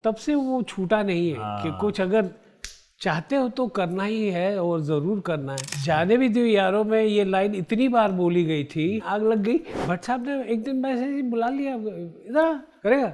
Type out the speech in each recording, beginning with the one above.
तब से वो छूटा नहीं है कि कुछ अगर चाहते हो तो करना ही है और ज़रूर करना है। जाने भी दो यारों में ये लाइन इतनी बार बोली गई थी, आग लग गई। भट्ट साहब ने एक दिन ऐसे ही बुला लिया, इधर करेगा?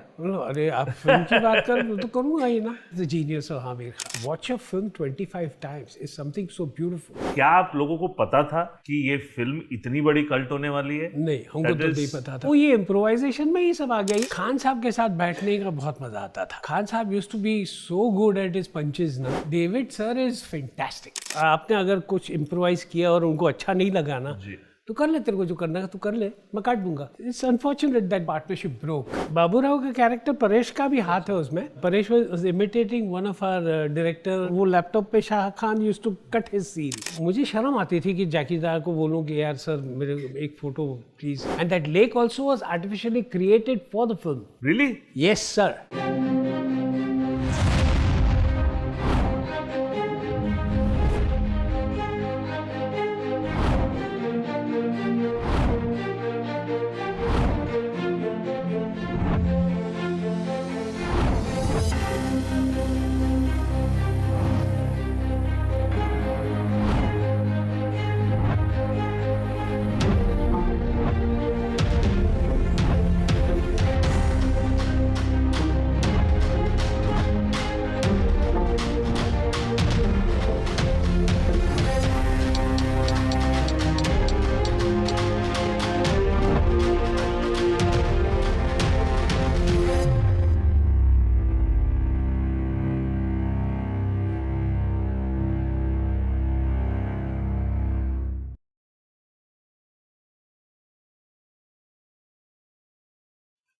अरे आप फिल्म की बात कर तो करूँगा ही ना। The genius of Aamir Khan. Watch a film 25 times is something so beautiful. क्या आप लोगों को पता था कि ये फिल्म इतनी बड़ी कल्ट होने वाली है? नहीं, हमको तो नहीं पता था। वो ये इम्प्रोवाइजेशन में ही सब आ गया। खान साहब के साथ बैठने का बहुत मजा आता था। खान साहब used to be so good at his punches ना। David sir is fantastic. आपने अगर कुछ इम्प्रोवाइज किया और उनको अच्छा नहीं लगा ना तो कर ले, तेरे को जो करना है तू कर ले, मैं काट दूंगा। It's unfortunate that partnership broke. Baburao का कैरेक्टर परेश का भी हाथ है उसमें। Paresh was imitating one of our director. वो लैपटॉप पे Shah Khan used to cut his scene. मुझे शर्म आती थी कि जाकीदार को बोलूं कि यार सर मेरे एक photo please. And that lake also was artificially created for the film. Really? Yes sir.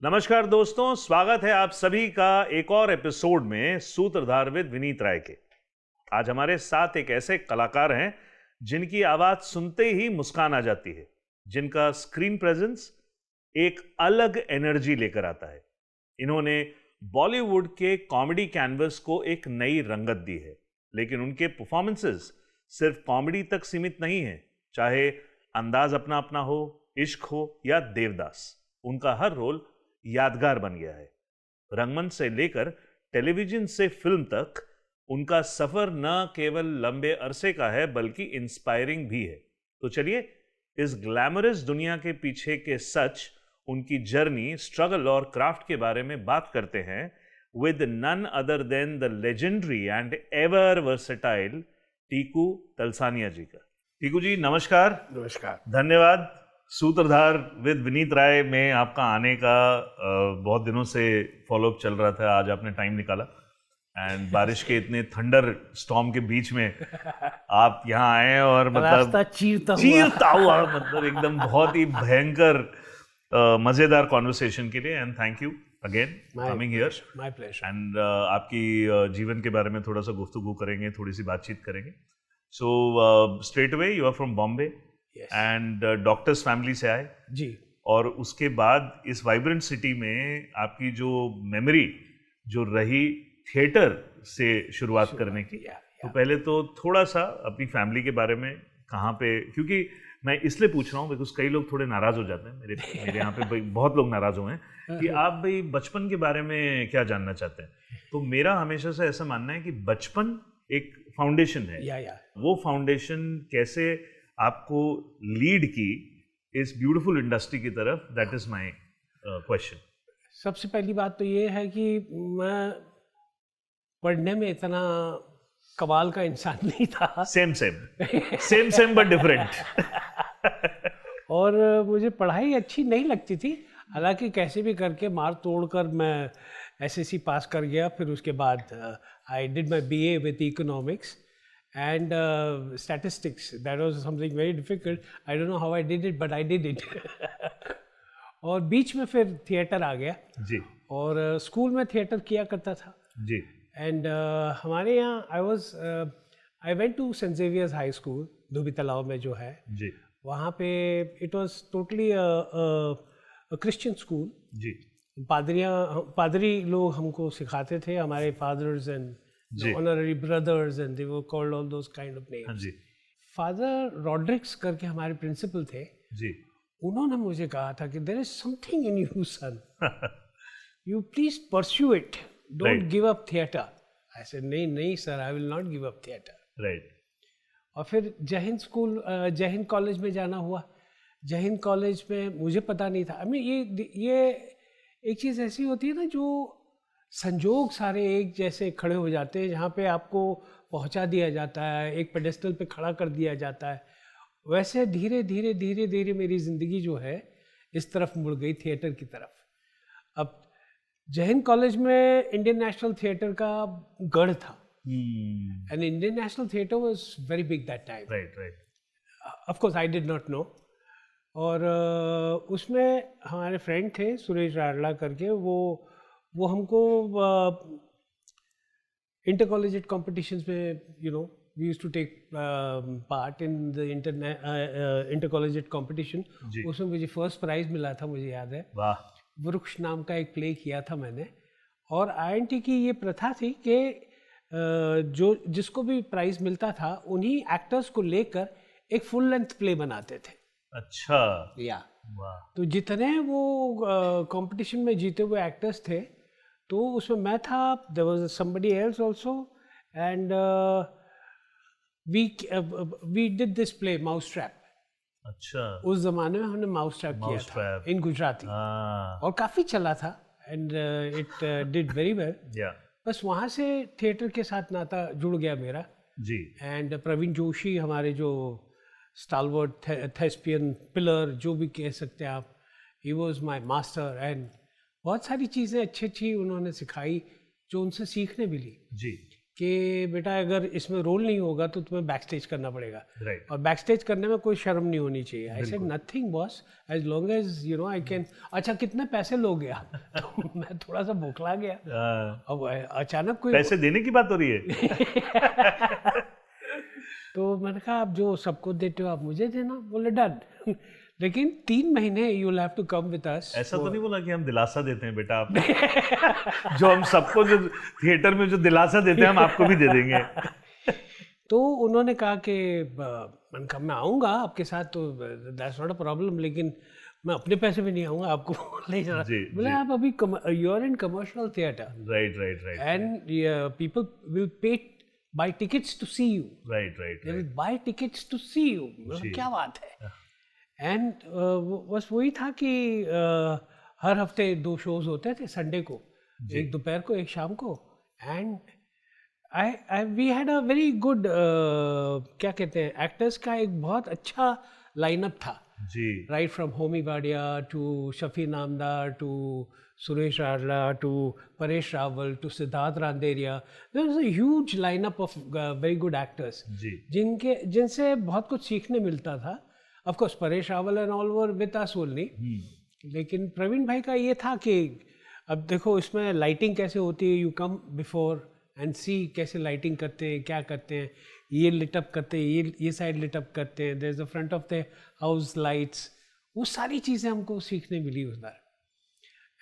नमस्कार दोस्तों, स्वागत है आप सभी का एक और एपिसोड में सूत्रधार विद विनीत राय के। आज हमारे साथ एक ऐसे कलाकार हैं जिनकी आवाज सुनते ही मुस्कान आ जाती है, जिनका स्क्रीन प्रेजेंस एक अलग एनर्जी लेकर आता है। इन्होंने बॉलीवुड के कॉमेडी कैनवस को एक नई रंगत दी है, लेकिन उनके परफॉर्मेंसेस सिर्फ कॉमेडी तक सीमित नहीं है। चाहे अंदाज अपना अपना हो, इश्क हो या देवदास, उनका हर रोल यादगार बन गया है। रंगमंच से लेकर टेलीविजन से फिल्म तक उनका सफर न केवल लंबे अरसे का है बल्कि इंस्पायरिंग भी है। तो चलिए इस ग्लैमरस दुनिया के पीछे के सच, उनकी जर्नी, स्ट्रगल और क्राफ्ट के बारे में बात करते हैं with none other than the legendary and ever versatile Tiku Talsania ji का। टीकू जी नमस्कार। नमस्कार, धन्यवाद। सूत्रधार विद विनीत राय में आपका आने का बहुत दिनों से फॉलोअप चल रहा था। आज आपने टाइम निकाला एंड बारिश के इतने थंडर स्टॉर्म के बीच में आप यहाँ आए और मतलब चीरता हुआ मतलब एकदम बहुत ही भयंकर मजेदार कॉन्वर्सेशन के लिए। And thank you again coming here. My pleasure. And आपकी जीवन के बारे में थोड़ा सा गुफ्तगू करेंगे, थोड़ी सी बातचीत करेंगे। So straight away you are from Bombay and doctors family से आए जी, और उसके बाद इस वाइब्रेंट सिटी में आपकी जो मेमोरी जो रही थिएटर से शुरुआत करने की, तो पहले तो थोड़ा सा अपनी फैमिली के बारे में, कहाँ पे, क्योंकि मैं इसलिए पूछ रहा हूँ बिकॉज कई लोग थोड़े नाराज हो जाते हैं। मेरे यहाँ पे बहुत लोग नाराज हुए हैं कि आप भाई बचपन के बारे में क्या जानना चाहते हैं। तो मेरा हमेशा से ऐसा मानना है कि बचपन एक फाउंडेशन है। वो फाउंडेशन कैसे आपको लीड की इस ब्यूटीफुल इंडस्ट्री की तरफ, दैट इज माय क्वेश्चन। सबसे पहली बात तो ये है कि मैं पढ़ने में इतना कमाल का इंसान नहीं था। Same but different. और मुझे पढ़ाई अच्छी नहीं लगती थी, हालांकि कैसे भी करके मार तोड़कर मैं एसएससी पास कर गया। फिर उसके बाद I did my BA with economics and statistics. That was something very difficult. I don't know how I did it, but I did it. और बीच में फिर थिएटर आ गया जी, और स्कूल में थिएटर किया करता था जी। एंड हमारे यहाँ I went to Saint Xavier's High School Dhobi Talao में जो है जी, वहाँ पे it was totally Christian school जी। पादरी लोग हमको सिखाते थे, हमारे fathers and honorary brothers and they were called all those kind of names. Father Rodrigues करके हमारे प्रिंसिपल थे जी, उन्होंने मुझे कहा था कि there is something in you son, you please pursue it. Don't give up theatre. I said नहीं नहीं sir, I will not give up theatre. Right. और फिर जय हिंद स्कूल, जय हिंद कॉलेज में जाना हुआ। जय हिंद कॉलेज में मुझे पता नहीं था। आई मीन ये एक चीज़ ऐसी होती है ना, जो संजोग सारे एक जैसे खड़े हो जाते हैं, जहाँ पे आपको पहुँचा दिया जाता है, एक पेडेस्टल पे खड़ा कर दिया जाता है। वैसे धीरे धीरे धीरे धीरे मेरी ज़िंदगी जो है इस तरफ मुड़ गई, थिएटर की तरफ। अब जय हिंद कॉलेज में इंडियन नेशनल थिएटर का गढ़ था, and Indian national theatre was very big that time. Right right. Of course I did not no. और उसमें हमारे फ्रेंड थे सुरेश राडला करके, वो हमको इंटर कॉलेजिएट कॉम्पिटिशन्स में, you know, we used to take part in the inter collegiate competition. उसमें मुझे फर्स्ट प्राइज़ मिला था, मुझे याद है। वाह। वृक्ष नाम का एक प्ले किया था मैंने। और INT की ये प्रथा थी कि जो जिसको भी प्राइज़ मिलता था उन्हीं एक्टर्स को लेकर एक फुल लेंथ प्ले बनाते थे। अच्छा। या वाह। तो जितने वो कंपटीशन में जीते हुए एक्टर्स थे, तो उसमें मैं था, there was somebody else also, and we did this play mouse trap. अच्छा। उस जमाने में हमने माउस ट्रैप किया था इन गुजराती, और काफ़ी चला था, and it did very well. बस वहाँ से थिएटर के साथ नाता जुड़ गया मेरा जी। एंड प्रवीण जोशी, हमारे जो स्टालवर्ड थेस्पियन पिलर जो भी कह सकते हैं आप, he was my master. And बहुत सारी चीज़ें अच्छी अच्छी उन्होंने सिखाई जो उनसे सीखने मिली जी, कि बेटा अगर इसमें रोल नहीं होगा तो तुम्हें बैक स्टेज करना पड़ेगा। राइट। और बैक स्टेज करने में कोई शर्म नहीं होनी चाहिए। I said nothing boss, as long as you know I can. अच्छा कितने पैसे लोगे आप? तो मैं थोड़ा सा बौखला गया। अब अचानक कोई पैसे देने की बात हो रही है। तो मैंने कहा आप जो सबको देते हो आप मुझे देना। बोले डन। लेकिन 3 महीने you will have to come with us. ऐसा तो नहीं बोला कि हम दिलासा देते हैं बेटा आप जो हम सबको जो थिएटर में जो दिलासा देते हैं हम आपको भी दे देंगे। तो उन्होंने कहा कि मैंने कहा मैं आऊँगा आपके साथ, तो दैट्स नॉट अ प्रॉब्लम, लेकिन मैं अपने पैसे में नहीं आऊँगा, आपको ले जाना। बोले आप अभी you are in commercial theatre, right right right, and people will pay buy tickets to see you. Right right They will buy tickets to see you. मतलब क्या बात है। एंड बस वही था कि हर हफ्ते 2 शोज होते थे संडे को, एक दोपहर को एक शाम को। And we had a very good, क्या कहते हैं, एक्टर्स का एक बहुत अच्छा लाइनअप था जी। Right from Homi Wadia to Shafi Namdar to Suresh Radla to Paresh Rawal to Siddharth Randeria. There was a huge lineup of very good actors जिनसे बहुत कुछ सीखने मिलता था। Of course Paresh Rawal and all were with us only, लेकिन प्रवीण भाई का ये था कि अब देखो इसमें लाइटिंग कैसे होती है, यू कम बिफोर एंड सी कैसे लाइटिंग करते हैं, क्या करते हैं, ये लिटअप करते हैं, ये साइड लिटअप करते हैं, there is the front of the house lights. वो सारी चीज़ें हमको सीखने मिली उधर।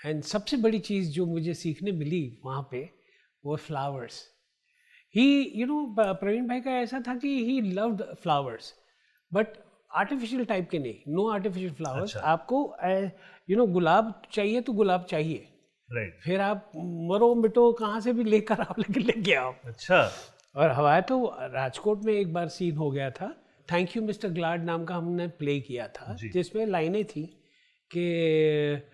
एंड सबसे बड़ी चीज़ जो मुझे सीखने मिली वहाँ पे वो flowers. He you know Praveen भाई का ऐसा था कि he loved flowers, but artificial type के नहीं, नो आर्टिफिशियल फ्लावर्स। आपको यू नो गुलाब चाहिए तो गुलाब चाहिए, राइट। फिर आप मरो मिटो कहाँ से भी लेकर आप लेके आओ। अच्छा। और हमारे तो राजकोट में एक बार सीन हो गया था, थैंक यू मिस्टर ग्लाड नाम का हमने प्ले किया था, जिसमें लाइनें थी कि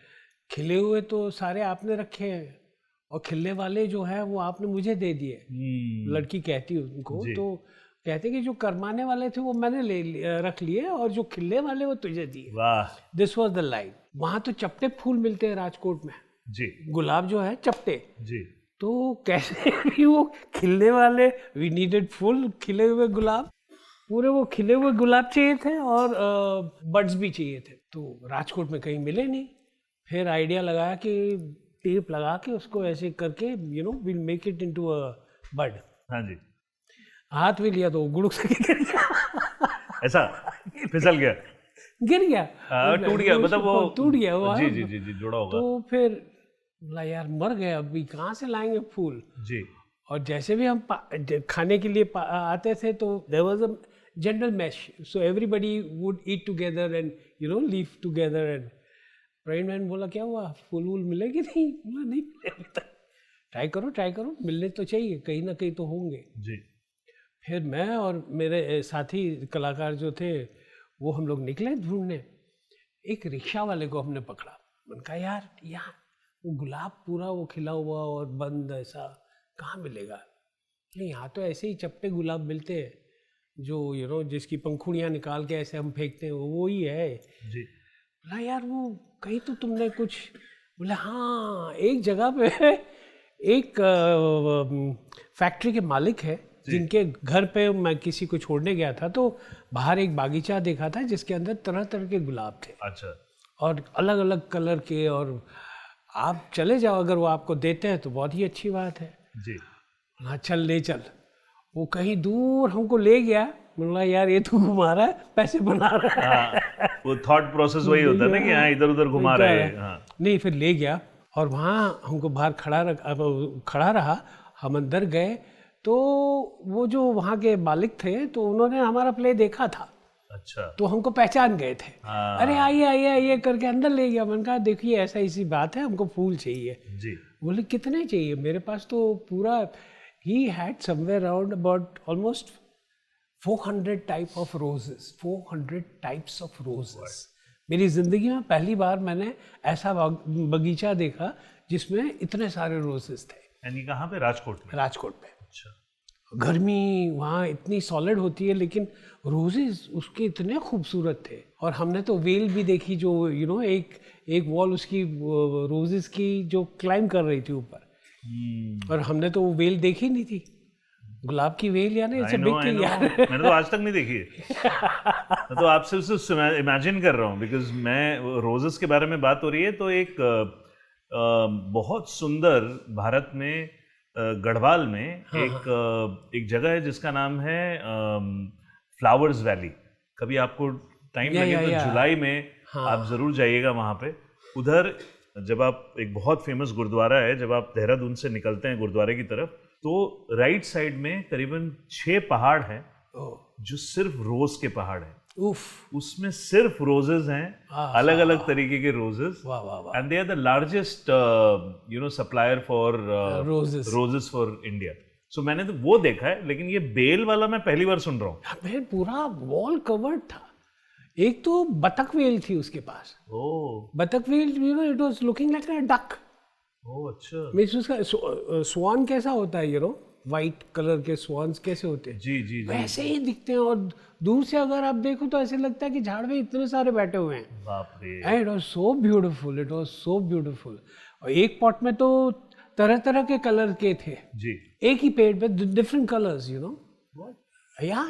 खिले हुए तो सारे आपने रखे हैं और खिलने वाले जो है वो आपने मुझे दे दिए। लड़की कहती है उनको, तो कहते कि जो करमाने वाले थे वो मैंने रख लिए और जो खिलने वाले वो तुझे दिए। वाह। This was the line. वहाँ तो चपटे फूल मिलते हैं राजकोट में जी, गुलाब जो है चपटे जी। तो कैसे भी वो खिलने वाले, वी नीडेड फुल खिले हुए गुलाब, पूरे वो खिले हुए गुलाब चाहिए थे और बड्स भी चाहिए थे। तो राजकोट में कहीं मिले नहीं। फिर आइडिया लगाया कि टेप लगा के उसको ऐसे करके you know will make it into a bud. हाँ जी। हाथ में लिया तो गुड़ुक से गिर गया। ऐसा फिसल गया, गिर गया, टूट गया, मतलब वो टूट गया वो। जी जी जी जी, जुड़ा होगा। तो फिर बोला यार मर गए, अभी कहाँ से लाएंगे फूल जी। और जैसे भी हम खाने के लिए आते थे तो there was a general mess, so everybody would eat together and you know live together. And Praveen man बोला क्या हुआ, फूल वूल मिलेगी? नहीं। बोला नहीं मिले अभी तक। ट्राई करो, मिलने तो चाहिए, कहीं ना कहीं तो होंगे। जी। फिर मैं और मेरे साथी कलाकार जो थे वो हम लोग निकले ढूंढने। एक रिक्शा वाले को हमने पकड़ा। मैंने कहा यार वो गुलाब पूरा वो खिला हुआ और बंद ऐसा कहाँ मिलेगा? नहीं, यहाँ तो ऐसे ही चपटे गुलाब मिलते हैं जो जिसकी पंखुड़ियाँ निकाल के ऐसे हम फेंकते हैं, वो ही है। जी। बोला यार वो कहीं तो तुमने कुछ। बोला हाँ, एक जगह पे एक फैक्ट्री के मालिक है जिनके घर पे मैं किसी को छोड़ने गया था, तो बाहर एक बागीचा देखा था जिसके अंदर तरह तरह के गुलाब थे। अच्छा। और अलग अलग कलर के, और आप चले जाओ, अगर वो आपको देते हैं तो बहुत ही अच्छी बात है। जी। हाँ चल ले चल। वो कहीं दूर हमको ले गया। बोला यार ये तो घुमा रहा है, पैसे बना रहा है। हाँ, वो थॉट प्रोसेस वही होता है ना कि हाँ इधर उधर घुमा रहे हैं। हाँ। नहीं, फिर ले गया और वहाँ हमको बाहर खड़ा रहा। हम अंदर गए तो वो जो वहाँ के मालिक थे तो उन्होंने हमारा प्ले देखा था। अच्छा। तो हमको पहचान गए थे। हाँ। अरे आइए आइए आइए करके अंदर ले गया। मैंने कहा देखिए ऐसा इसी बात है, हमको फूल चाहिए। जी। बोले कितने चाहिए? मेरे पास तो पूरा he had somewhere around about almost 400 type of roses, 400 types of roses. मेरी ज़िंदगी में पहली बार मैंने ऐसा बगीचा देखा जिसमें इतने सारे रोजेस थे। यानी कहाँ पे? राजकोट में? राजकोट पे। अच्छा। गर्मी वहाँ इतनी सॉलिड होती है, लेकिन रोजेस उसके इतने खूबसूरत थे। और हमने तो वेल भी देखी जो एक वॉल उसकी रोजेस की जो क्लाइंब कर रही थी ऊपर। और हमने तो वो वेल देखी नहीं थी, गुलाब की वेल, यानी इट्स बिग थिंग यार। मैंने तो आज तक नहीं देखी है। मैं तो आपसे सिर्फ इमेजिन कर रहा हूँ, बिकॉज मैं रोजेस के बारे में बात हो रही है तो एक बहुत सुंदर भारत में गढ़वाल में एक जगह है जिसका नाम है फ्लावर्स वैली। कभी आपको टाइम लगे तो जुलाई में आप जरूर जाइएगा वहाँ पे। उधर जब आप, एक बहुत फेमस गुरुद्वारा है, जब आप देहरादून से निकलते हैं गुरुद्वारे की तरफ, तो राइट साइड में करीबन 6 पहाड़ हैं जो सिर्फ रोज के पहाड़ हैं। उसमें सिर्फ रोजेस हैं, अलग अलग तरीके के roses. And they are the largest supplier for roses for India. So मैंने तो वो देखा है, लेकिन ये बेल वाला मैं पहली बार सुन रहा हूँ। पूरा वॉल कवर्ड था। एक तो बतख वेल थी उसके पास। बतख well, it was looking like a duck. अच्छा। मींस उसका स्वान कैसा होता है, वाइट कलर के स्वान्स कैसे होते हैं, जी, वैसे ही दिखते हैं। और दूर से अगर आप देखो तो ऐसे लगता है कि झाड़ में इतने सारे बैठे हुए हैं। बाप रे। And it was so beautiful, it was so beautiful. और एक पॉट में तो तरह तरह के कलर के थे जी, एक ही पेड़ पे, डिफरेंट कलर्स,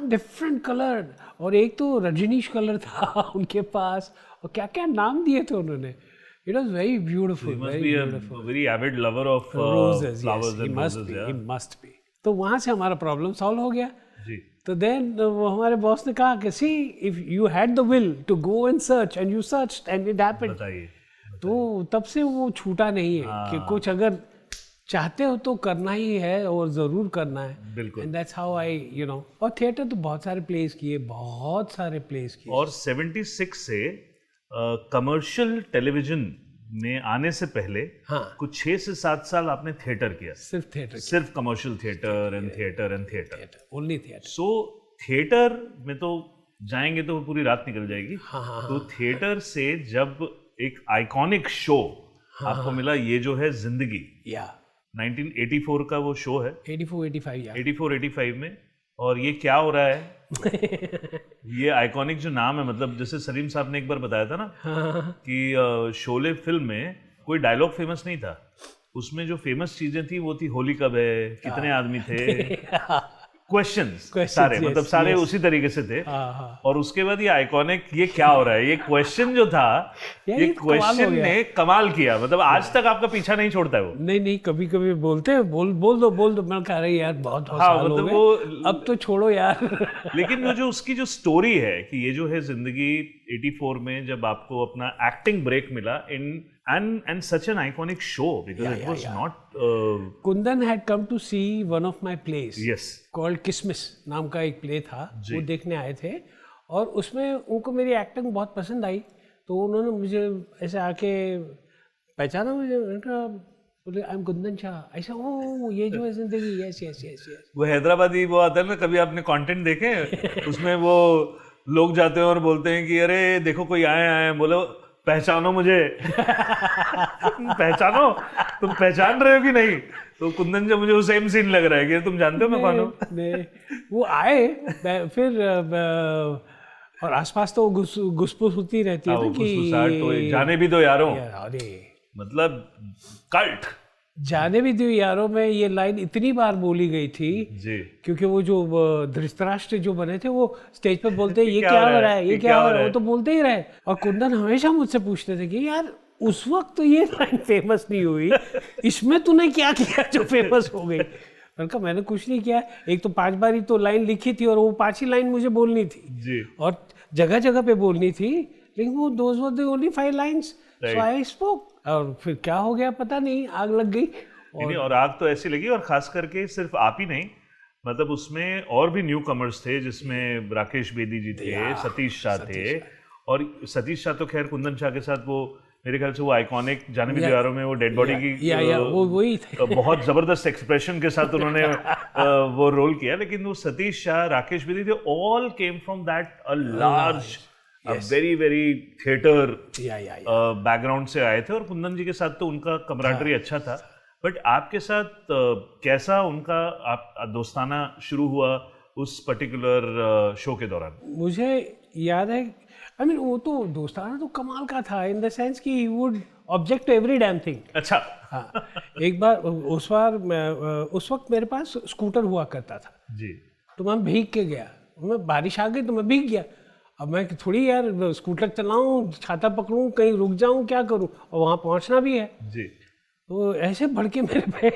डिफरेंट कलर। और एक तो रजनीश कलर था उनके पास, और क्या क्या नाम दिए थे उन्होंने। It was very beautiful. He must very be beautiful. a very avid lover of roses. flowers Yes, and he must roses. be. Yeah. He must be. तो वहाँ से हमारा प्रॉब्लम सॉल्व हो गया। जी। तो देन वो हमारे बॉस ने कहा कि see if you had the will to go and search and you search and it happened. बताइए। तो तब से वो छूटा नहीं है कि कुछ अगर चाहते हो तो करना ही है और ज़रूर करना है। बिल्कुल। एंड दैट्स हाउ आई और थिएटर तो बहुत सारे प्लेस किए, बहुत सारे प्लेस किए। और 76 से कमर्शियल टेलीविजन में आने से पहले कुछ 6 से 7 साल आपने थिएटर किया। सिर्फ थिएटर, सिर्फ commercial theatre and theatre only theatre. So theatre में तो जाएंगे तो पूरी रात निकल जाएगी। तो थिएटर से जब एक आइकॉनिक शो आपको मिला, ये जो है जिंदगी, 1984 का वो शो है, 84-85 में। और ये क्या हो रहा है ये आइकॉनिक जो नाम है, मतलब जैसे सलीम साहब ने एक बार बताया था ना कि शोले फिल्म में कोई डायलॉग फेमस नहीं था, उसमें जो फेमस चीजें थी वो थी होली कब है, कितने आदमी थे, क्वेश्चंस सारे, मतलब सारे उसी तरीके से थे। और उसके बाद ये आइकॉनिक, ये क्या हो रहा है, ये क्वेश्चन जो था, ये क्वेश्चन ने कमाल किया। मतलब आज तक आपका पीछा नहीं छोड़ता है वो। नहीं, कभी कभी बोलते हैं बोल दो। मैं कह रही यार बहुत साल हो गए, अब तो छोड़ो यार। लेकिन वो जो उसकी जो स्टोरी है कि ये जो है जिंदगी 84 में जब आपको अपना एक्टिंग ब्रेक मिला इन and such an iconic show because it was not Kundan had come to see one of my plays. Yes. Called Kismis नाम का एक प्ले था, वो देखने आए थे। और उसमें उनको मेरी एक्टिंग बहुत पसंद आई, तो उन्होंने मुझे ऐसे आके पहचाना मुझे, बोले आई एम कुंदन शाह। ऐसा ओ ये जो है जिंदगी, यस यस यस यस। वो हैदराबादी वो आता है ना, कभी आपने कंटेंट देखे उसमें वो लोग जाते हैं और बोलते हैं कि अरे देखो कोई आए आए, बोलो पहचानो मुझे। पहचानो, तुम पहचान रहे हो कि नहीं? तो कुंदन जी मुझे वो सेम सीन लग रहा है कि तुम जानते हो मैं कौन हूँ। नहीं, वो आए फिर और आसपास तो घुसपुस होती रहती है ना कि तो जाने भी दो यारों, अरे मतलब कल्ट। जाने भी दो यारों में ये लाइन इतनी बार बोली गई थी जी। क्योंकि वो जो धृतराष्ट्र जो बने थे वो स्टेज पे बोलते ये क्या क्या हो हो रहा रहा है? है, ये क्या हो रहा है, वो तो बोलते ही रहे। और कुंदन हमेशा मुझसे पूछते थे कि यार उस वक्त तो ये लाइन फेमस नहीं हुई, इसमें तूने क्या किया जो फेमस हो गई? मैंने कहा मैंने कुछ नहीं किया, एक तो 5 बार ही तो लाइन लिखी थी और वो 5 ही लाइन मुझे बोलनी थी जी। और जगह जगह पे बोलनी थी, लेकिन वो those were the only 5 lines, so I spoke. और फिर क्या हो गया पता नहीं, आग लग गई। और आग तो ऐसी लगी, और खास करके सिर्फ आप ही नहीं, मतलब उसमें और भी न्यू कमर्स थे, जिसमें राकेश बेदी जी थे, सतीश शाह थे। और सतीश शाह तो खैर कुंदन शाह के साथ वो मेरे ख्याल से वो आइकॉनिक जाने भी दीवारों में वो डेड बॉडी की वो वही थे। बहुत जबरदस्त एक्सप्रेशन के साथ उन्होंने वो रोल किया। लेकिन वो सतीश शाह, राकेश बेदी थे, all came from that a large very very theatre background से आए थे। और कुंदन जी के साथ तो उनका कमराडरी अच्छा था। बट आपके साथ कैसा उनका दोस्ताना शुरू हुआ उस पर्टिकुलर शो के दौरान? मुझे याद है, आई मीन वो तो दोस्ताना तो कमाल का था इन द सेंस कि he would object to every damn thing. अच्छा। हाँ, एक बार उस वक्त मेरे पास स्कूटर हुआ करता था जी। तो मैं भीग के गया, मैं बारिश आ गई तो मैं भीग गया। अब मैं थोड़ी यार स्कूटर चलाऊं, छाता पकड़ूं, कहीं रुक जाऊं, क्या करूं, और वहां पहुंचना भी है। जी। तो ऐसे भड़के मेरे पे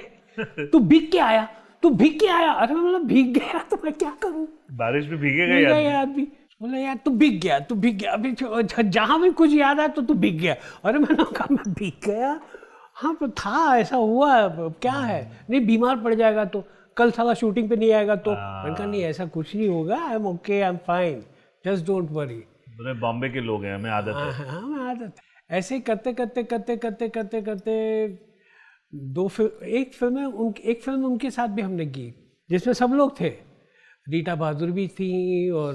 तू भीग के आया, तू भीग के आया। अरे मतलब भीग गया तो मैं क्या करूं, बारिश में भीगेगा आदमी। बोला यार तू भीग गया, तू भीग गया, अभी जहां भी कुछ याद आया तो तू भीग गया। अरे मैंने कहा मैं भीग गया? हाँ तो था, ऐसा हुआ, क्या है, नहीं बीमार पड़ जाएगा तो कल साला शूटिंग पे नहीं आएगा तो। मैंने कहा नहीं ऐसा कुछ नहीं होगा, I am okay, I am fine, just don't worry. Bombay के लोग हैं, हमें आदत है। हाँ हमें आदत है। ऐसे करते करते करते करते करते करते एक फिल्म उनके साथ भी हमने की जिसमें सब लोग थे। रीटा बहादुर भी थी और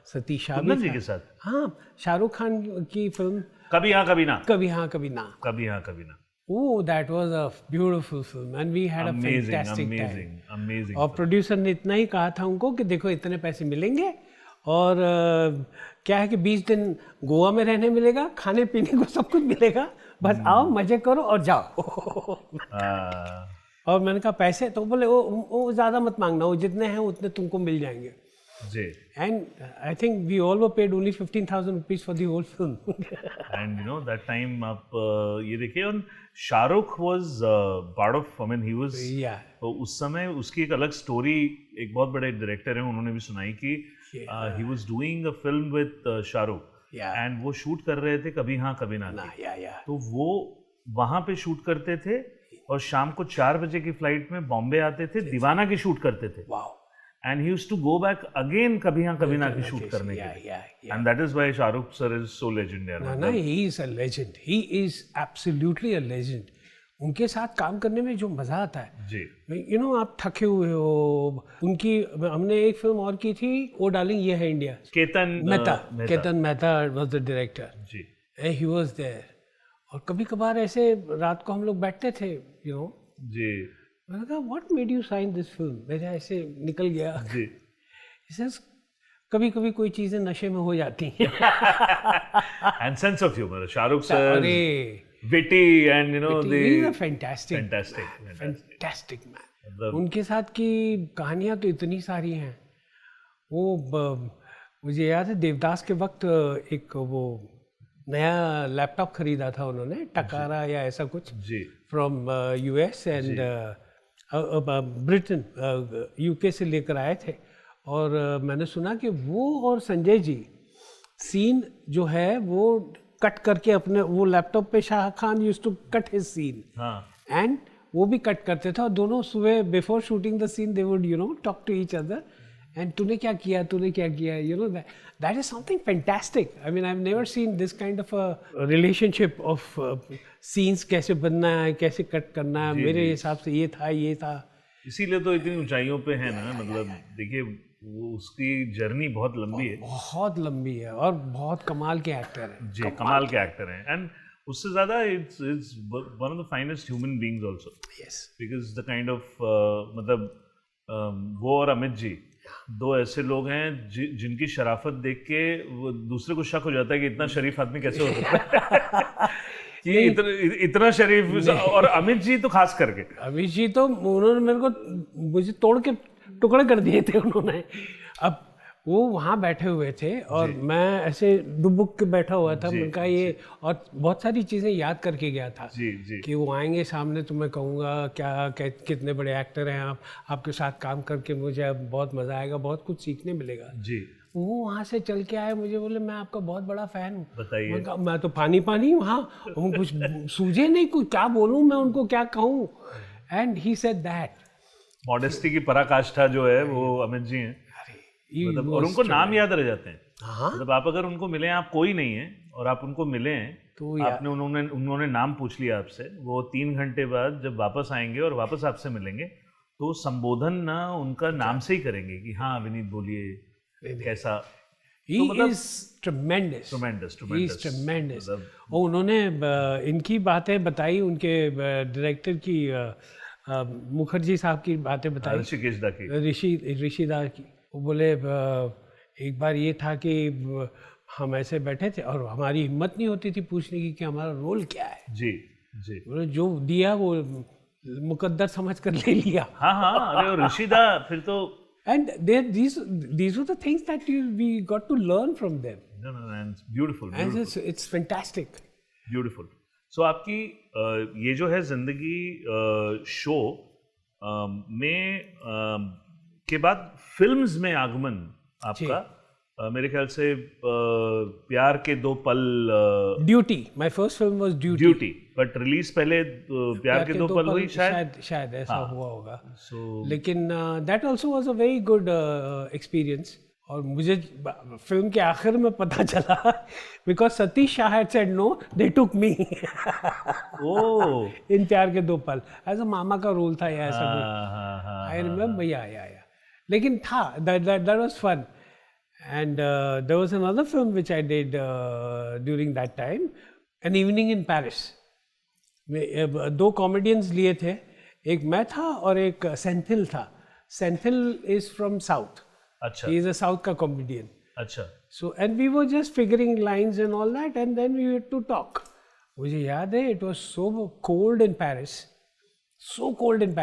सतीश शाह भी जी के साथ। हाँ, शाहरुख खान की फिल्म कभी हाँ कभी ना। कभी हाँ कभी ना। कभी हाँ कभी ना। Oh, that was a beautiful film and we had a fantastic time. Amazing. और प्रोड्यूसर ने इतना ही कहा था उनको कि देखो इतने पैसे मिलेंगे और क्या है कि 20 दिन गोवा में रहने मिलेगा, खाने पीने को सब कुछ मिलेगा, बस आओ मजे करो और जाओ। और मैंने कहा पैसे, तो बोले वो ज़्यादा मत मांगना, वो जितने हैं उतने तुमको मिल जाएंगे जी। And I think we all were paid only 15,000 rupees for the whole film. And you know that time आप ये देखिए, और Shahrukh was part of, I mean he was, उस समय उसकी एक अलग स्टोरी एक बहुत बड़े डायरेक्टर हैं उन्होंने भी सुनाई कि he was doing a film with Shahrukh and वो शूट कर रहे थे कभी हाँ कभी ना। तो वो वहां पे शूट करते थे और शाम को 4 बजे की फ्लाइट में बॉम्बे आते थे, दीवाना की शूट करते थे। And he used to go back again कभी हाँ कभी ना की शूट करने के लिए। And that is why Shahrukh sir is so legendary। ना, he is a legend. He is absolutely a legend. उनके साथ काम करने में जो मजा आता है जी। You know, आप थके हुए हो, उनकी हमने एक फिल्म और की थी, ओ डार्लिंग ये है India. Ketan Mehta was the director जी। and he was there। और कभी कभार ऐसे रात को हम लोग बैठते थे, you know जी। मैंने कहा what made you sign this film, मेरा ऐसे निकल गया जी। कभी कभी कोई चीजें नशे में हो जाती हैं। And sense of humour, Shahrukh sir witty and you know the fantastic man. उनके साथ की कहानियां तो इतनी सारी हैं। वो मुझे याद है देवदास के वक्त एक वो नया लैपटॉप खरीदा था उन्होंने, टकारा या ऐसा कुछ जी, from US and Britain, UK से लेकर आए थे। और मैंने सुना कि वो और संजय जी सीन जो है वो कट करके अपने वो लैपटॉप पे Shah Khan used to cut his scene and वो भी कट करते थे और दोनों सुबह before shooting the scene they would you know talk to each other and तूने क्या किया, you know, that is something fantastic. I mean I have never seen this kind of a relationship of scenes, कैसे बनना है, कैसे cut करना है. मेरे हिसाब से ये था. इसीलिए तो इतनी ऊंचाइयों पे है ना. मतलब देखिए वो उसकी जर्नी बहुत लंबी है, बहुत लंबी है, और बहुत कमाल के एक्टर हैं. जी, कमाल के एक्टर हैं. एंड उससे ज़्यादा it's one of the finest human beings also. Yes. Because the kind of मतलब वो और अमित जी दो ऐसे लोग हैं जिनकी शराफत देख के वो दूसरे को शक हो जाता है कि इतना शरीफ आदमी कैसे हो सकता है. कि इतना शरीफ. और अमित जी तो खास करके, अमित जी तो उन्होंने मुझे तोड़ के टुकड़े कर दिए थे उन्होंने. अब वो वहाँ बैठे हुए थे और मैं ऐसे डुबुक के बैठा हुआ था. उनका ये और बहुत सारी चीज़ें याद करके गया था कि वो आएंगे सामने तो मैं कहूँगा कितने बड़े एक्टर हैं आप, आपके साथ काम करके मुझे अब बहुत मज़ा आएगा, बहुत कुछ सीखने मिलेगा. जी. वो वहाँ से चल के आए, मुझे बोले मैं आपका बहुत बड़ा फ़ैन हूँ. बताइए. मैं तो पानी वहाँ कुछ सूझे नहीं, कुछ क्या बोलूँ मैं उनको, क्या कहूँ. And he said that modesty की पराकाष्ठा जो है वो अमित जी हैं. मतलब और उनको नाम याद रह जाते हैं. मतलब आप अगर उनको मिले, आप कोई नहीं है और आप उनको मिले हैं तो आपने उन्होंने नाम पूछ लिया आपसे, वो 3 घंटे बाद जब वापस आएंगे और वापस आपसे मिलेंगे तो संबोधन ना उनका नाम से ही करेंगे कि हाँ विनीत बोलिए कैसा. He is tremendous. He is tremendous. और उन्होंने इनकी बातें बताई, उनके डायरेक्टर की मुखर्जी साहब की बातें बताई, ऋषिदा की. वो बोले एक बार ये था कि हम ऐसे बैठे थे और हमारी हिम्मत नहीं होती थी पूछने की कि हमारा रोल क्या है. जी जी. बोले जो दिया वो मुकद्दर समझ कर ले लिया. हाँ. अरे और ऋषिदा फिर तो. And these were the things that we got to learn from them. No, and it's beautiful. And it's fantastic. Beautiful. So आपकी ये जो है जिंदगी शो में के बाद फिल्म्स में आगमन आपका मेरे ख्याल से प्यार के 2 पल. Duty. My first film was duty. But release पहले प्यार के 2 पल हुई शायद ऐसा हुआ होगा. लेकिन that also was a very good experience. और मुझे फिल्म के आखिर में पता चला because Satish Shah had said no, they took me in प्यार के 2 पल एज अ मामा का रोल था या ऐसा कुछ. I remember. या लेकिन था that was fun. And there was another film which I did during that time, An Evening in Paris. 2 comedians लिए थे, एक मैं था और एक सेंथिल था. Senthil is from south. अच्छा. ही इज अ साउथ का कॉमेडियन. अच्छा. So and we were just figuring lines and all that and then we had to talk. मुझे याद है it was so cold in Paris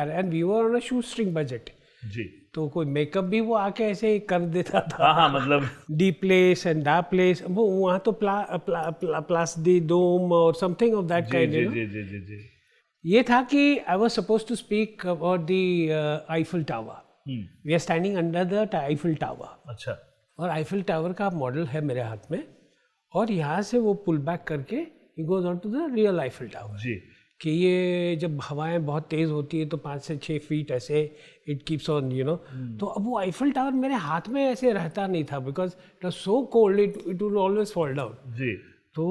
and we were on a shoestring budget. जी. तो कोई makeup भी वो आके ऐसे कर देता था. हाँ मतलब the place and the place. वो वहाँ तो प्लास दी डोम और समथिंग ऑफ दैट काइंड. जी. ये था कि I was supposed to speak about the Eiffel Tower. We are standing under the Eiffel Tower. अच्छा. और आईफिल टावर का मॉडल है मेरे हाथ में और यहाँ से वो पुल बैक करके he goes on to the real Eiffel Tower. जी. कि ये जब हवाएं बहुत तेज़ होती है तो 5 से 6 फीट ऐसे it keeps on you know. तो अब वो आईफिल टावर मेरे हाथ में ऐसे रहता नहीं था because it was so cold, it will always fall down. जी. तो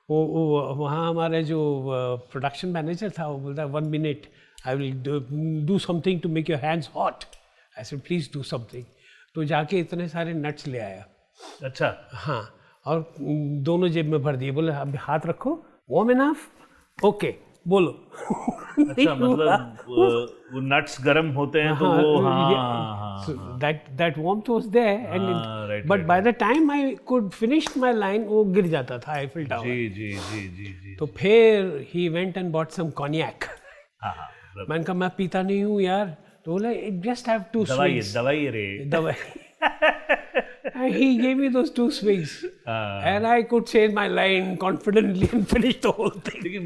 वो वहाँ हमारे जो प्रोडक्शन मैनेजर था वो बोलता है 1 minute I will do something to make your hands hot. I said please do something. तो जाके इतने सारे नट्स ले आया. अच्छा. हाँ. और दोनों जेब में भर दिए. बोले अब हाथ रखो, वार्म इनफ, ओके बोलो. अच्छा. मतलब वो नट्स गरम होते हैं तो वो that warmth was there and but by the time I could finish my line वो गिर जाता था आईफिल टावर. जी. तो फिर he went and bought some cognac. मैंने कहा मैं पीता नहीं हूँ यार. तो बोला just have 2 swigs. दवाई. And he gave me those 2 swigs, and I could say my line confidently and finish the whole thing. लेकिन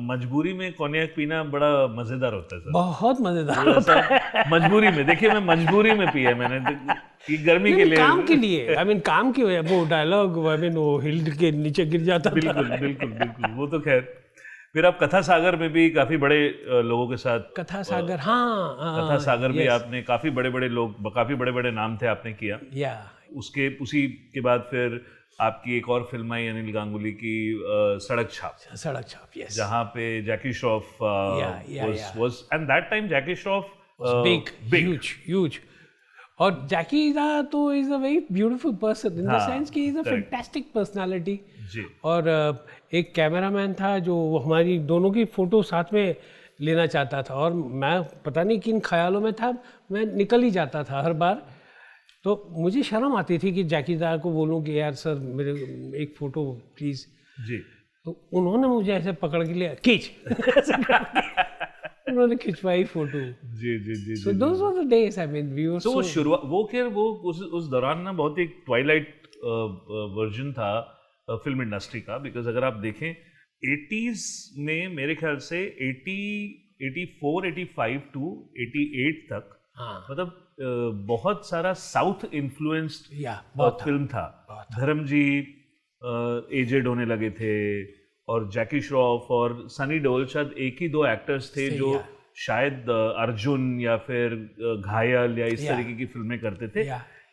मजबूरी में कॉन्याक पीना बड़ा मजेदार होता है सर. बहुत मजेदार होता है. मजबूरी में. देखिए मैं मजबूरी में पिया मैंने कि गर्मी के लिए, काम के लिए. आई मीन काम की वो डायलॉग आई मीन वो हिल के नीचे गिर जाता. बिल्कुल. वो तो खैर. फिर आप कथा सागर में भी काफी बड़े लोगों के साथ कथा सागर, हाँ कथा सागर में yes, आपने काफी बड़े बड़े लोग, काफी बड़े बड़े नाम थे, आपने किया। या उसी के बाद फिर आपकी एक और फिल्म आई अनिल गांगुली की सड़क छाप, यस, जहाँ पे जैकी Shroff was and that time Jackie Shroff big, huge. और जैकी दा तो is a very beautiful person in the sense कि इज अ फैंटास्टिक पर्सनालिटी। और एक कैमरामैन था जो हमारी दोनों की फोटो साथ में लेना चाहता था, और मैं पता नहीं किन ख्यालों में था, मैं निकल ही जाता था हर बार। तो मुझे शर्म आती थी कि जैकी दा को बोलूं कि यार सर मेरे एक फ़ोटो प्लीज़ जी। तो उन्होंने मुझे ऐसे पकड़ के लिया, खींच उन्होंने खिंचवाई फोटो। जी जी जी। So those were the days, I mean, we were so वो उस दौरान ना बहुत एक ट्वाइलाइट वर्जन था फिल्म इंडस्ट्री का, बिकॉज अगर आप देखें 80s में मेरे ख्याल से 84, 85 टू 88 तक, मतलब बहुत सारा साउथ इन्फ्लुएंस्ड फिल्म था। धर्म जी एजेड होने लगे थे, और जैकी श्रॉफ और सनी देओल शायद एक ही दो एक्टर्स थे जो शायद अर्जुन या फिर घायल या इस तरीके की फिल्में करते थे।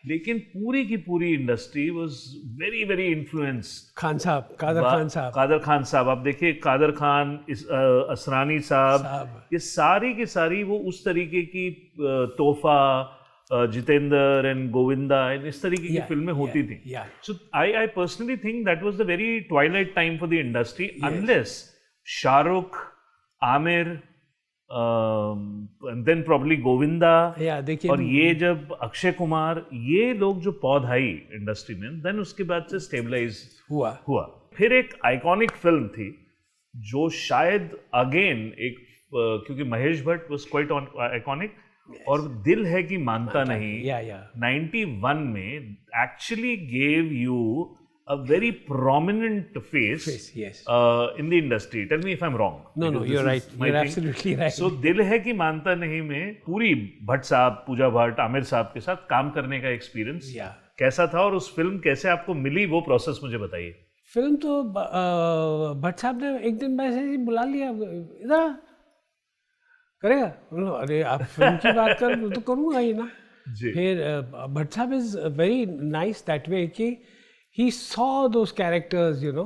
लेकिन पूरी की पूरी industry was very very influenced. Kader Khan साहब, आप देखिए कादर खान, असरानी साहब, ये सारी की सारी वो उस तरीके की तोहफा, जितेंद्र एंड गोविंदा, इस तरीके की फिल्में होती थी। So I personally think that was the very twilight time for the industry, unless Shahrukh, Aamir, then probably Govinda, और ये जब अक्षय कुमार, ये लोग जो पौध आई इंडस्ट्री में, देन उसके बाद से स्टेबलाइज हुआ। फिर एक आइकॉनिक फिल्म थी जो शायद अगेन एक, क्योंकि Mahesh Bhatt was quite iconic, और दिल है कि मानता नहीं 91 में actually gave you a very prominent face in the industry. Tell me if I'm wrong. No, you're right. You're absolutely right. So दिल है कि मानता नहीं में पूरी भट्ट साहब, पूजा भट्ट, आमिर साहब के साथ काम करने का एक्सपीरियंस कैसा था, और उस फिल्म कैसे आपको मिली, वो प्रोसेस मुझे बताइए। फिल्म तो भट्ट साहब ने एक दिन वैसे ही बुला लिया, इधर करेगा, अरे आप फिल्म की बात कर तो करूँगा ही ना। फिर भट्ट साहब is very nice that way कि he saw those characters, you know,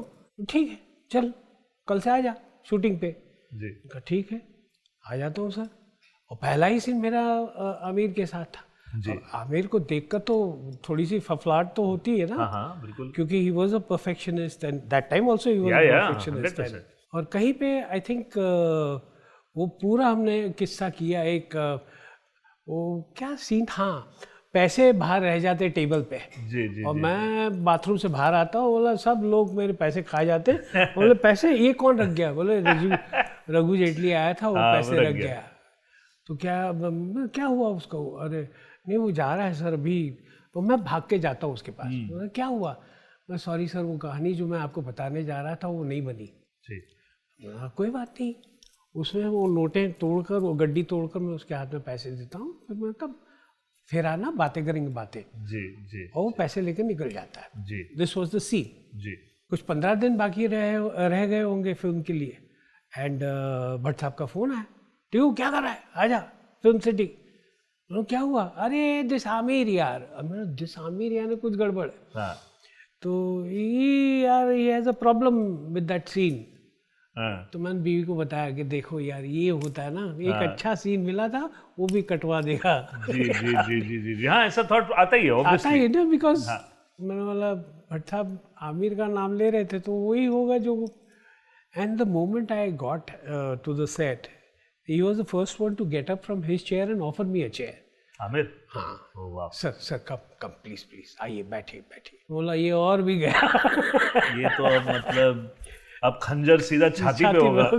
ठीक है चल कल से आ जा शूटिंग पे जी। कहा ठीक है आ जाता हूँ सर। और पहला ही सीन मेरा आमिर के साथ था जी। आमिर को देखकर तो थोड़ी सी फफलाट तो होती है ना। हाँ, बिल्कुल, क्योंकि he was a perfectionist and that time also he was a perfectionist। 100%। और कहीं पे I think वो पूरा हमने किस्सा किया, एक वो क्या सीन, हाँ, पैसे बाहर रह जाते टेबल पे जी, और मैं बाथरूम से बाहर आता हूँ, बोला सब लोग मेरे पैसे खा जाते, बोले पैसे ये कौन रख गया, बोले रघु जेटली आया था वो पैसे रख गया। तो क्या हुआ उसको, अरे नहीं वो जा रहा है सर अभी। तो मैं भाग के जाता हूँ उसके पास, बोला क्या हुआ, मैं सॉरी सर वो कहानी जो मैं आपको बताने जा रहा था वो नहीं बनी। कोई बात नहीं, उसमें वो नोटें तोड़कर, वो गड्डी तोड़कर मैं उसके हाथ में पैसे देता हूँ, फिर मैं कब फिर आना बातें करेंगे बातें जी। और वो पैसे लेकर निकल जाता है जी। दिस वॉज द सीन जी। कुछ 15 दिन बाकी रह गए होंगे फिल्म के लिए, एंड भट्ट साहब का फोन आया, टीयू क्या कर रहा है, आजा फिल्म सिटी। क्या हुआ, अरे दिस आमिर यार, दिस आमिर यार कुछ गड़बड़ है। तो यार he has a problem with that scene. तो मैंने बीवी को बताया कि देखो यार ये होता है ना, एक अच्छा सीन मिला था वो भी कटवा देगा। जी जी जी जी जी जी, हाँ ऐसा थॉट आता ही है ना, बिकॉज मैंने बोला भट्ट साहब आमिर का नाम ले रहे थे तो वही होगा जो। And the moment I got to the set, he was the first one to get up from his chair and offer me a chair. Aamir? हाँ, सर कम प्लीज आइए बैठिए। बोला ये और भी गया। ये तो मतलब अब खंजर सीधा छाती पे होगा।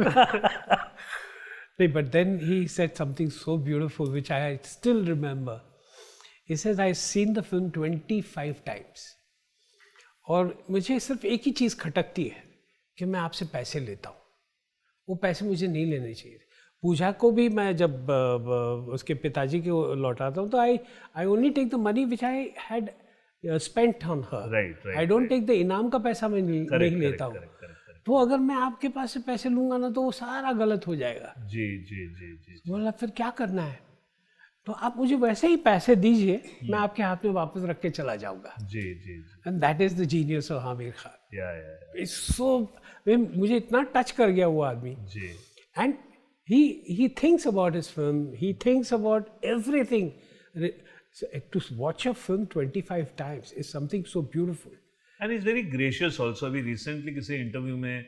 नहीं, but then he said something so beautiful which I still remember. He says I've seen the film 25 times. और मुझे सिर्फ एक ही चीज़ खटकती है कि मैं आपसे पैसे लेता हूँ, वो पैसे मुझे नहीं लेने चाहिए। पूजा को भी मैं जब उसके पिताजी को लौटाता हूँ तो I only take the money which I had spent on her. Right. I don't take the इनाम का पैसा मैं नहीं लेता हूँ। तो अगर मैं आपके पास से पैसे लूंगा ना तो वो सारा गलत हो जाएगा। जी जी जी जी बोला फिर क्या करना है, तो आप मुझे वैसे ही पैसे दीजिए, मैं आपके हाथ में वापस रख के चला जाऊंगा। जी जी जी and that is the genius of Aamir Khan. या इट्स सो, मुझे इतना टच कर गया वो आदमी। जी and he thinks about his film, he thinks about everything. To watch a film 25 times is something so beautiful. And is very gracious also. अभी recently किसी interview में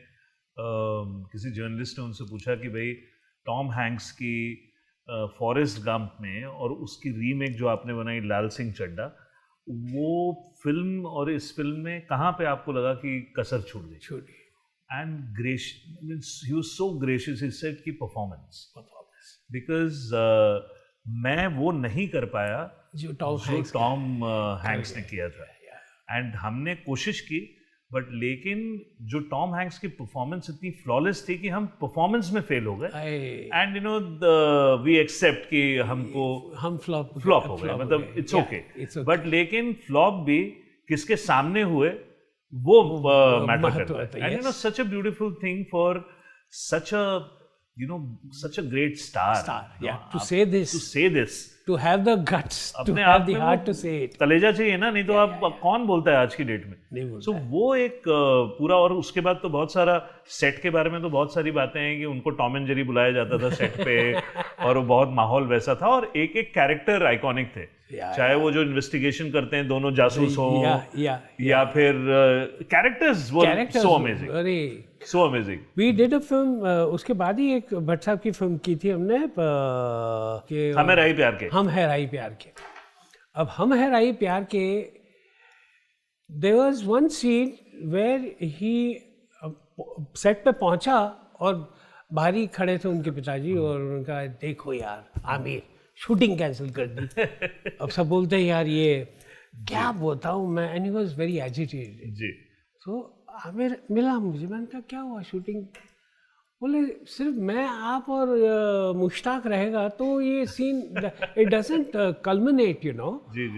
किसी जर्नलिस्ट ने उनसे पूछा कि भाई टॉम हैंक्स की फॉरेस्ट गंप में और उसकी रीमेक जो आपने बनाई लाल सिंह चड्ढा, वो फिल्म और इस फिल्म में कहाँ पे आपको लगा कि कसर छूट गई? And he was so gracious, he said कि performance because मैं वो नहीं कर पाया जो टॉम हैंक्स ने किया था। एंड हमने कोशिश की, बट लेकिन जो टॉम हैंक्स की परफॉर्मेंस इतनी फ्लॉलेस थी कि हम परफॉर्मेंस में फेल हो गए। And you know we accept कि हम फ्लॉप हो गए, मतलब इट्स ओके। बट लेकिन फ्लॉप भी किसके सामने हुए वो मैटर करता है। And you know such a beautiful thing for such a such a great star. Yeah, to say this, to have the guts, to have the heart to say it. कलेजा चाहिए ना, नहीं तो आप कौन बोलता है आज की डेट में। सो वो एक पूरा, और उसके बाद तो बहुत सारा सेट के बारे में तो बहुत सारी बातें हैं कि उनको टॉम एंड जेरी बुलाया जाता था सेट पे और वो बहुत माहौल वैसा था, और एक एक कैरेक्टर आइकॉनिक थे। चाहे वो जो इन्वेस्टिगेशन करते हैं दोनों जासूस हो या फिर कैरेक्टर्स वो so amazing, so amazing. We did a film, उसके बाद ही एक भट्ट साहब की फिल्म की थी हमने कि हम है राही प्यार के। हम है राही प्यार के। अब हम है Rahi Pyar Ke, there was one scene where he set पे पहुंचा और बाहर ही खड़े थे उनके पिताजी और उनका देखो यार आमिर शूटिंग कैंसिल कर दी। अब सब बोलते हैं यार ये क्या बताऊं मैं, and he was very agitated जी। तो आमिर मिला मुझे, मैंने कहा क्या हुआ शूटिंग? बोले सिर्फ मैं आप और मुश्ताक रहेगा तो ये seen it doesn't culminate you know.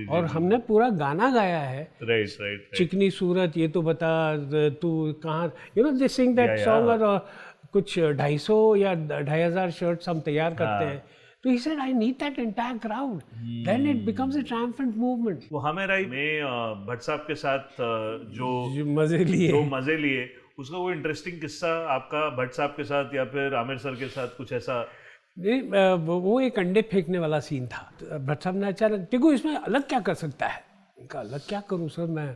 और हमने पूरा गाना गाया है, राइट चिकनी सूरत ये तो बता तू कहाँ, you know this sing that song, और कुछ 250 या 2500 शर्ट्स हम तैयार करते हैं। तो he said, I need that entire crowd. Then it becomes a triumphant movement. वो हमें राही में भट्ट साहब के साथ जो मजे लिए उसका वो इंटरेस्टिंग किस्सा आपका भट्ट साहब के साथ या फिर आमिर सर के साथ कुछ ऐसा? नहीं, वो एक अंडे फेंकने वाला सीन था। भट्ट साहब ने अचानक, टिकू इसमें अलग क्या कर सकता है? उनका अलग क्या करूँ सर, मैं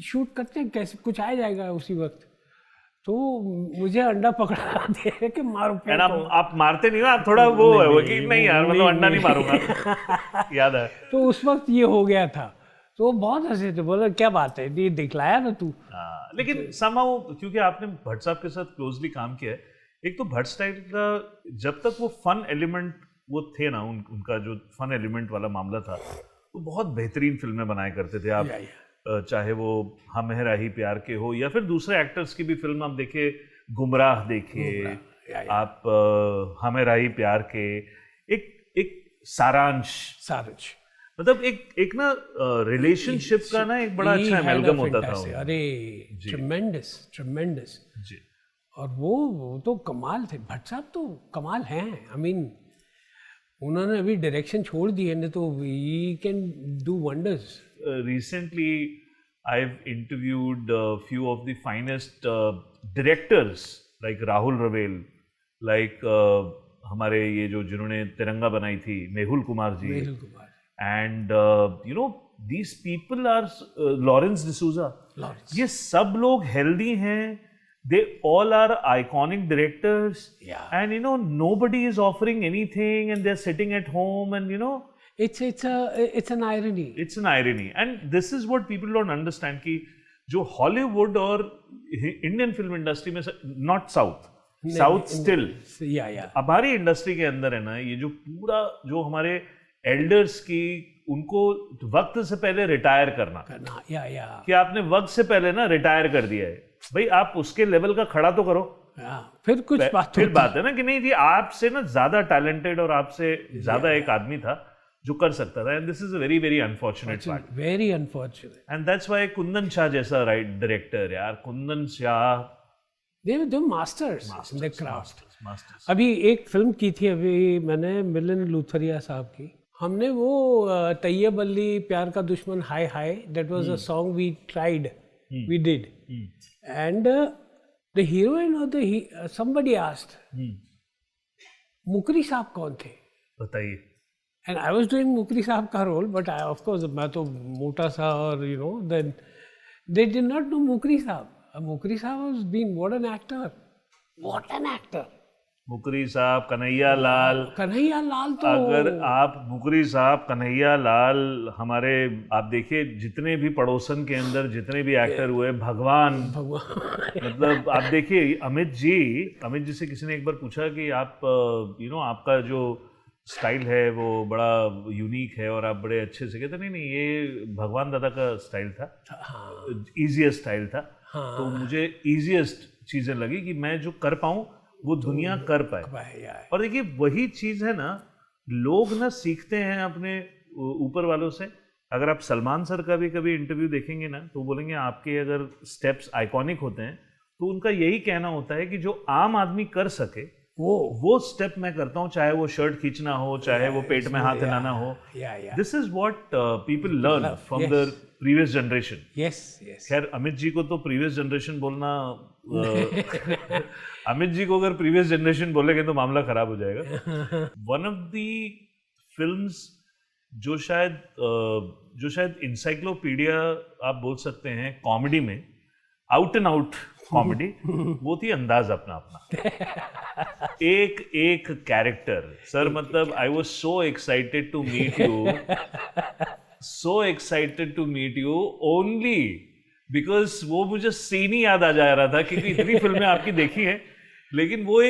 शूट करते हैं कैसे, कुछ आ जाएगा उसी वक्त। तो मुझे अंडा पकड़ा दे कि मारो। आप मारते नहीं हो, आप थोड़ा वो है कि नहीं यार मतलब अंडा नहीं मारूंगा याद है। तो उस वक्त ये हो गया था, तो वो बहुत हंसे थे, बोला क्या बात है ये दिखलाया ना तू। लेकिन somehow क्योंकि आपने भट्ट साहब के साथ क्लोजली काम किया है, एक तो भट्ट स्टाइल का जब तक वो फन एलिमेंट वो थे ना, उनका जो फन एलिमेंट वाला मामला था, वो बहुत बेहतरीन फिल्में बनाया करते थे आप। चाहे वो हम है राही प्यार के हो या फिर दूसरे एक्टर्स की भी फिल्म आप देखिए, गुमराह देखिए आप, हम है राही प्यार के एक सारांश, मतलब एक ना रिलेशनशिप का ना एक बड़ा अच्छा एमलगम होता था। अरे ट्रेमेंडस जी। और वो तो कमाल थे, भट्ट साहब तो कमाल हैं। आई मीन उन्होंने अभी डायरेक्शन छोड़ दी है, तो we can do wonders. Recently, I've interviewed a few of the finest directors like Rahul Ravel, like हमारे ये जो जिन्होंने तिरंगा बनाई थी, Mehul Kumar ji, and you know these people are Lawrence D'Souza, ये सब लोग healthy हैं, they all are iconic directors, and you know nobody is offering anything and they're sitting at home and you know it's an irony. It's an irony, and this is what people don't understand कि जो Hollywood और Indian film industry में, not south still, हमारी industry के अंदर है ना, ये जो पूरा जो हमारे एल्डर्स की उनको वक्त से पहले रिटायर करना कि आपने वक्त से पहले ना रिटायर कर दिया है, भाई आप उसके लेवल का खड़ा तो करो, फिर कुछ बात है ना कि नहीं जी आपसे ना ज्यादा टैलेंटेड और आपसे ज्यादा एक आदमी था, जो कर सकता था, and this is a very very unfortunate part, very unfortunate. And that's why Kundan Shah जैसा राइट डायरेक्टर यार, Kundan Shah they masters in the craft. Masters. अभी एक फिल्म की थी अभी मैंने मिलन लूथरिया साहब की. हमने वो तैयब अली प्यार का दुश्मन हाय हाय, that was a song we tried, we did, and the heroine of the somebody asked Mukri Sahab कौन थे, बताइए. And I was doing Mukri Sahab का role, but I of course मैं तो मोटा सा, और you know then they did not know Mukri Sahab. Mukri Sahab was been what an actor, what an actor. Mukri Sahab, Kanhaiya लाल. कन्हैया लाल तो अगर आप मुकरी साहब, कन्हैया लाल, हमारे आप देखिए जितने भी पड़ोसन के अंदर जितने भी एक्टर हुए, भगवान मतलब आप देखिए अमित जी से किसी ने एक बार पूछा कि आप आपका जो स्टाइल है वो बड़ा यूनिक है और आप बड़े अच्छे से, कहते नहीं ये भगवान दादा का स्टाइल था, इजीएस्ट स्टाइल था. तो मुझे इजीएस्ट चीज़ें लगी कि मैं जो कर पाऊँ वो दुनिया कर पाए. और देखिए वही चीज़ है ना, लोग ना सीखते हैं अपने ऊपर वालों से. अगर आप सलमान सर का भी कभी इंटरव्यू देखेंगे ना, तो बोलेंगे आपके अगर स्टेप्स आइकॉनिक होते हैं तो उनका यही कहना होता है कि जो आम आदमी कर सके वो स्टेप मैं करता हूँ, चाहे वो शर्ट खींचना हो, चाहे वो पेट में हाथ हिलाना हो. This is what people learn from the previous generation. खैर अमित जी को तो प्रीवियस जनरेशन बोलना अमित जी को अगर प्रीवियस जनरेशन बोलेंगे तो मामला खराब हो जाएगा. वन ऑफ द फिल्म्स जो शायद इंसाइक्लोपीडिया आप बोल सकते हैं कॉमेडी में, आउट एंड आउट कॉमेडी, वो थी अंदाज अपना अपना. एक कैरेक्टर सर, मतलब I was so excited to meet you only because वो मुझे सीन ही याद आ जा रहा था, क्योंकि इतनी फिल्में आपकी देखी हैं, लेकिन वो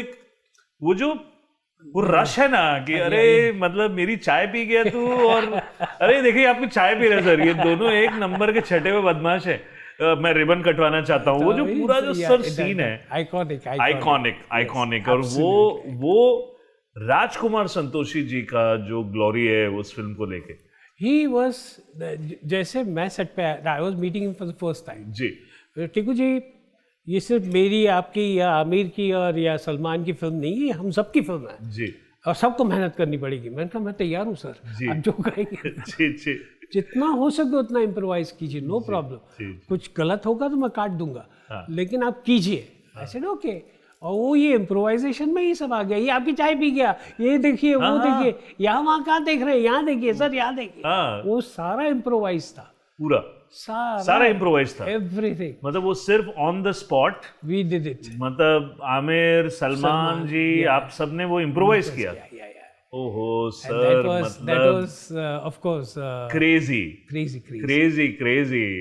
रश है ना कि अरे मतलब मेरी चाय पी गया तू, और अरे देखिए आपकी चाय पी रहे सर, ये दोनों एक नंबर के छठे हुए बदमाश है, मैं रिबन कटवाना चाहता हूँ. वो जो पूरा जो सर सीन है आइकॉनिक. और वो राजकुमार संतोषी जी का जो ग्लोरी है उस फिल्म को लेके. He was जैसे मैं सेट पे I was meeting him for the first time. जी टीकू जी, ये सिर्फ मेरी, आपकी या आमिर की और या सलमान की फिल्म नहीं है, हम सबकी फिल्म है जी, और सबको मेहनत करनी पड़ेगी. मैंने कहा मैं तैयार हूँ सर, आप जो कहेंगे. जी. जितना हो सके उतना इम्प्रोवाइज कीजिए, नो प्रॉब्लम. कुछ गलत होगा तो मैं काट दूंगा, लेकिन आप कीजिए. ऐसे ना ओके. और वो ये इम्प्रोवाइजेशन में ही सब आ गया. ये आपकी चाय पी गया, ये देखिए, वो देखिए, यहाँ वहाँ कहाँ देख रहे हैं, यहाँ देखिए सर, यहाँ देखिए. वो सारा इम्प्रोवाइज था, पूरा सारा इम्प्रोवाइज था, एवरीथिंग. मतलब वो सिर्फ on the spot we did it. मतलब आमिर, सलमान जी, आप सबने वो इम्प्रोवाइज किया. ओहो सर, मतलब ऑफ कोर्स क्रेजी.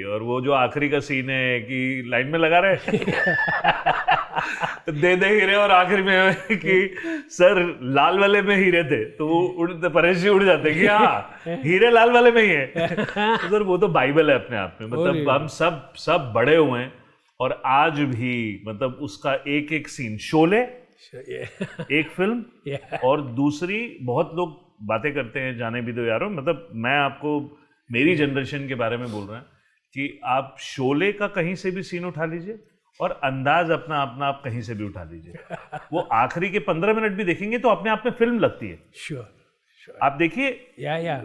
और वो जो आखिरी का सीन है कि लाइन में लगा रहे दे हीरे, और आखिर में कि सर लाल वाले में हीरे थे, तो वो परेश जी उड़ जाते कि हाँ हीरे लाल वाले में ही है. तो सर वो तो बाइबल है अपने आप में. मतलब हम सब बड़े हुए हैं, और आज भी मतलब उसका एक एक सीन, शोले एक फिल्म, और दूसरी बहुत लोग बातें करते हैं, जाने भी दो यारो, मतलब मैं आपको मेरी जनरेशन के बारे में बोल रहा हूँ कि आप शोले का कहीं से भी सीन उठा लीजिए और अंदाज अपना आप कहीं से भी उठा लीजिए, वो आखिरी के 15 मिनट भी देखेंगे तो अपने आप में फिल्म लगती है. श्योर. आप देखिए,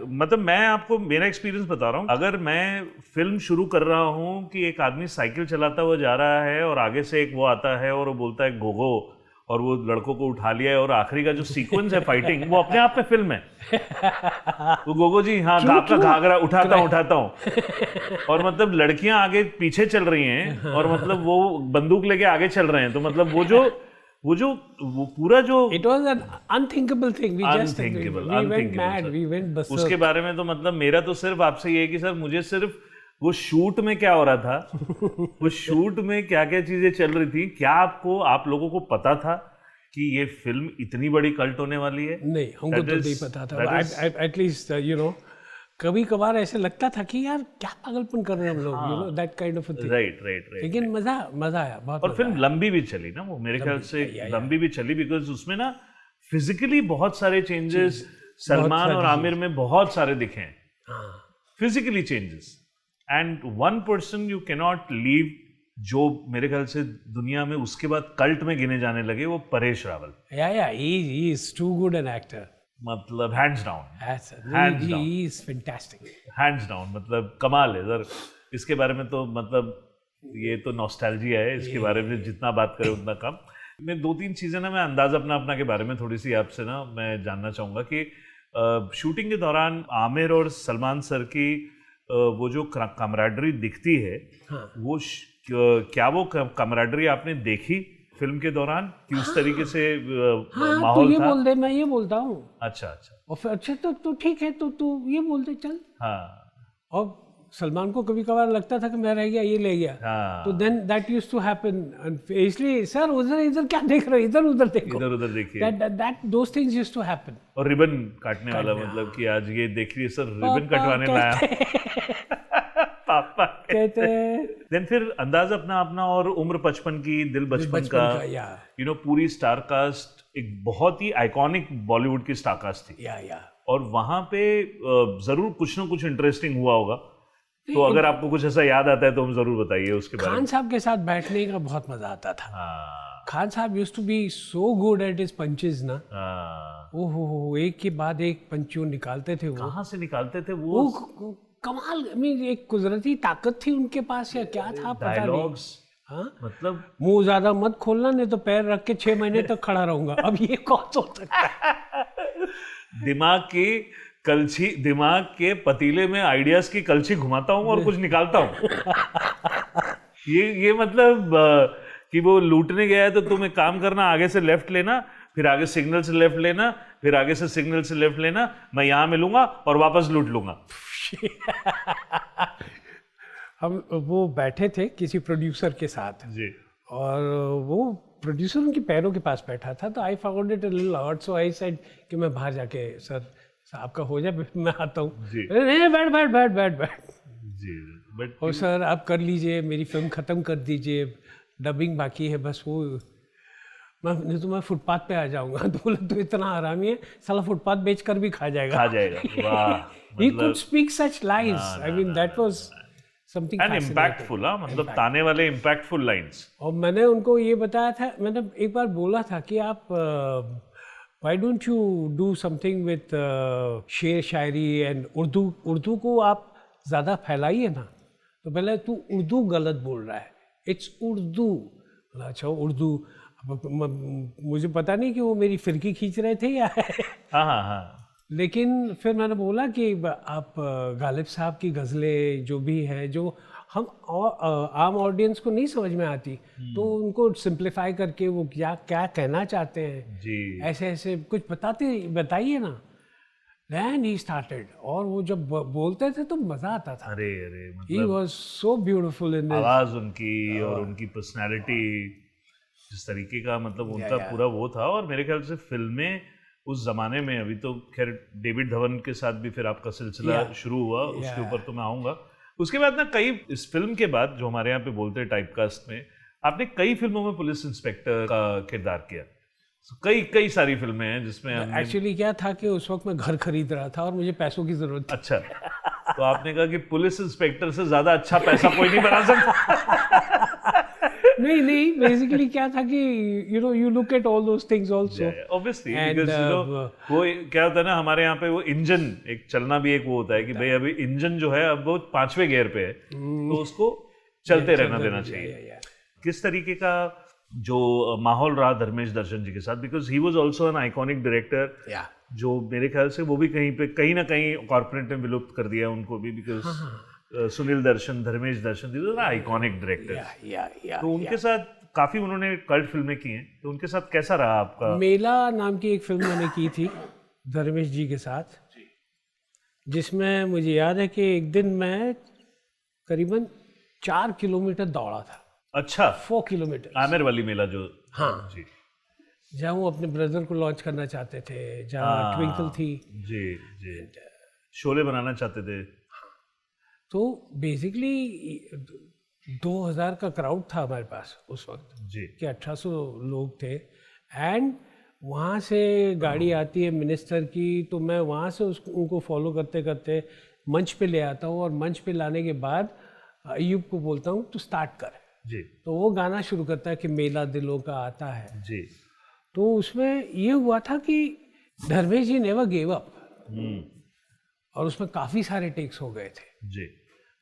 मतलब मैं आपको मेरा एक्सपीरियंस बता रहा हूँ. अगर मैं फिल्म शुरू कर रहा हूँ कि एक आदमी साइकिल चलाता हुआ जा रहा है और आगे से एक वो आता है और वो बोलता है गोगो, और वो लड़कों को उठा लिया है, और आखिरी का जो सीक्वेंस है फाइटिंग, वो अपने आप में फिल्म है. वो गोगो जी, हाँ आपका घाघरा उठाता हूँ और मतलब लड़कियां आगे पीछे चल रही हैं, और मतलब वो बंदूक लेके आगे चल रहे हैं, तो मतलब वो पूरा जो it was an unthinkable thing. We went बस. उसके बारे में तो मतलब मेरा तो सिर्फ आपसे ये है कि सर मुझे सिर्फ वो शूट में क्या हो रहा था, वो शूट में क्या क्या चीजें चल रही थी, क्या आप लोगों को पता था कि ये फिल्म इतनी बड़ी कल्ट होने वाली है? नहीं, हमको तो नहीं पता था. एटलीस्ट कभी कभार ऐसे लगता था कि यार क्या पागलपन कर रहे हैं हम लोग, that kind of thing. Right. लेकिन मजा आया बहुत. और फिल्म लंबी भी चली ना, वो मेरे ख्याल से लंबी भी चली बिकॉज उसमें ना फिजिकली बहुत सारे चेंजेस सलमान और आमिर में बहुत सारे दिखे हैं, हाँ physically changes, and one person you can not leave, जो मेरे ख्याल से दुनिया में उसके बाद कल्ट में गिने जाने लगे, वो Paresh Rawal. yeah, he is too good an actor. मतलब hands down, Hands down. he is fantastic. Hands down, मतलब कमाल है सर। इसके बारे में तो मतलब ये तो नॉस्टैल्जिया है, इसके बारे में जितना बात करें उतना कम। मैं 2-3 चीज़ें ना, मैं अंदाज अपना के बारे में थोड़ी सी आपसे ना मैं जानना चाहूँगा कि शूटिंग के दौरान आमिर और सलमान सर की वो जो कमराडरी दिखती है, हाँ। वो क्या वो कमराडरी आपने देखी फिल्म के दौरान कि उस तरीके से हाँ तो माहौल ये था? बोल दे, मैं ये बोलता हूँ। अच्छा अच्छा, और फिर अच्छा तो ठीक है, तो तू ये बोल दे चल। हाँ और सलमान को कभी कभार लगता था कि मैं रह गया, ये ले गया, हाँ, तो then that used to happen. इसलिए सर उधर इधर क्या देख रहे हो, इधर उधर देखो, इधर उधर देखिए। That those things used to happen. और रिबन काटने वाला, मतलब कि आज ये देखिए सर रिबन कटवाने लाया पापा कहते हैं देन फिर अंदाज अपना और उम्र 55 की, दिल बचपन का, या यू नो, पूरी स्टार कास्ट एक बहुत ही आइकॉनिक बॉलीवुड की स्टार कास्ट थी। या और वहां पे जरूर कुछ ना कुछ इंटरेस्टिंग हुआ होगा, तो अगर आपको कुछ ऐसा याद आता है तो हम जरूर बताइए उसके बारे में। खान साहब के साथ बैठने का बहुत मजा आता था। हाँ खान साहब used to be so good at his punches ना। हाँ, ओहो, एक के बाद एक पंचो निकालते थे वो। कहाँ से निकालते थे वो? कमाल, एक कुदरती ताकत थी उनके पास या क्या था पता नहीं। डायलॉग्स, हाँ, मतलब मुंह ज्यादा मत खोलना, नहीं तो पैर रख के 6 महीने तक खड़ा रहूंगा। अब ये कौन सोच सकता है? दिमाग के पतीले में आइडियाज की कलछी घुमाता हूँ और कुछ निकालता हूँ। ये मतलब कि वो लूटने गया है तो तुम एक काम करना, आगे से लेफ्ट लेना, फिर आगे सिग्नल से लेफ्ट लेना, फिर आगे से सिग्नल से लेफ्ट लेना, मैं यहाँ मिलूंगा और वापस लूट लूंगा। हम वो बैठे थे किसी प्रोड्यूसर के साथ जी, और वो प्रोड्यूसर उनके पैरों के पास बैठा था, तो I found it a little odd, so I said कि मैं बाहर जाके सर आपका हो जाए, मैं आता हूँ। जी। नहीं, बैठ जी, बट और सर आप कर लीजिए, मेरी फिल्म ख़त्म कर दीजिए, डबिंग बाकी है बस, वो नहीं तो मैं फुटपाथ पे आ जाऊंगा। तो बोला तो इतना आरामी है साला, फुटपाथ बेच कर भी खा जाएगा। वाह, He could speak such lines. I mean, that was something and fascinating. Impactful, हाँ, मतलब ताने वाले इम्पैक्टफुल लाइंस। और मैंने उनको ये बताया था, मैंने एक बार बोला था कि आप why don't you do something with शेर शायरी एंड उर्दू को आप ज़्यादा फैलाइए ना। तो पहले तू उर्दू गलत बोल रहा है, इट्स उर्दू। अच्छा उर्दू, मुझे पता नहीं कि वो मेरी फिरकी खींच रहे थे या हाँ, लेकिन फिर मैंने बोला कि आप गालिब साहब की गज़लें जो भी है, जो हम आम ऑडियंस को नहीं समझ में आती, तो उनको सिंप्लीफाई करके वो क्या कहना चाहते हैं जी, ऐसे कुछ बताइए ना। Then he started, और वो जब बोलते थे तो मज़ा आता था। अरे He was so beautiful in this. आवाज उनकी और उनकी पर्सनालिटी, जिस तरीके का मतलब उनका पूरा वो था। और मेरे ख्याल से फिल्में उस जमाने में, अभी तो खैर डेविड धवन के साथ भी फिर आपका सिलसिला शुरू हुआ, उसके ऊपर तो मैं आऊँगा। उसके बाद ना कई, इस फिल्म के बाद जो हमारे यहाँ पे बोलते हैं टाइपकास्ट में, आपने कई फिल्मों में पुलिस इंस्पेक्टर का किरदार किया। कई सारी फिल्में हैं जिसमें एक्चुअली क्या था कि उस वक्त मैं घर खरीद रहा था और मुझे पैसों की जरूरत थी। अच्छा, तो आपने कहा कि पुलिस इंस्पेक्टर से ज्यादा अच्छा पैसा कोई नहीं बना सकता। नहीं, बेसिकली क्या था कि you look at all those things also. Obviously, because वो क्या होता है ना, हमारे यहाँ पे वो इंजन एक चलना भी एक वो होता है कि भाई अभी इंजन जो है अब वो 5वें गियर पे है, तो उसको चलते रहना देना चाहिए। किस तरीके का जो माहौल रहा धर्मेश दर्शन जी के साथ, because he was also an iconic director, जो मेरे ख्याल से वो भी कहीं ना कहीं कॉर्पोरेट ने विलुप्त कर दिया उनको भी, because Sunil Darshan, Dharmesh Darshan, these are iconic director. तो उनके साथ काफी उन्होंने कल्ट फिल्में की हैं, तो उनके साथ कैसा रहा आपका? मेला नाम की एक फिल्म मैंने की थी धर्मेश जी के साथ, जिसमें मुझे याद है कि एक दिन मैं करीबन 4 किलोमीटर दौड़ा था। अच्छा, 4 किलोमीटर। आमिर वाली मेला जो, हाँ जी, जहाँ वो अपने ब्रदर को लॉन्च करना चाहते थे, जहाँ ट्विंकल थी जी, शोले बनाना चाहते थे। तो बेसिकली 2000 का क्राउड था हमारे पास उस वक्त जी, कि 1800 लोग थे। एंड वहाँ से गाड़ी आती है मिनिस्टर की, तो मैं वहाँ से उनको फॉलो करते करते मंच पे ले आता हूँ, और मंच पे लाने के बाद अयूब को बोलता हूँ तो स्टार्ट कर जी तो वो गाना शुरू करता है कि मेला दिलों का आता है। जी। तो उसमें ये हुआ था कि धर्मेश जी नेवर गेव अप, और उसमें काफ़ी सारे टेक्स हो गए थे जी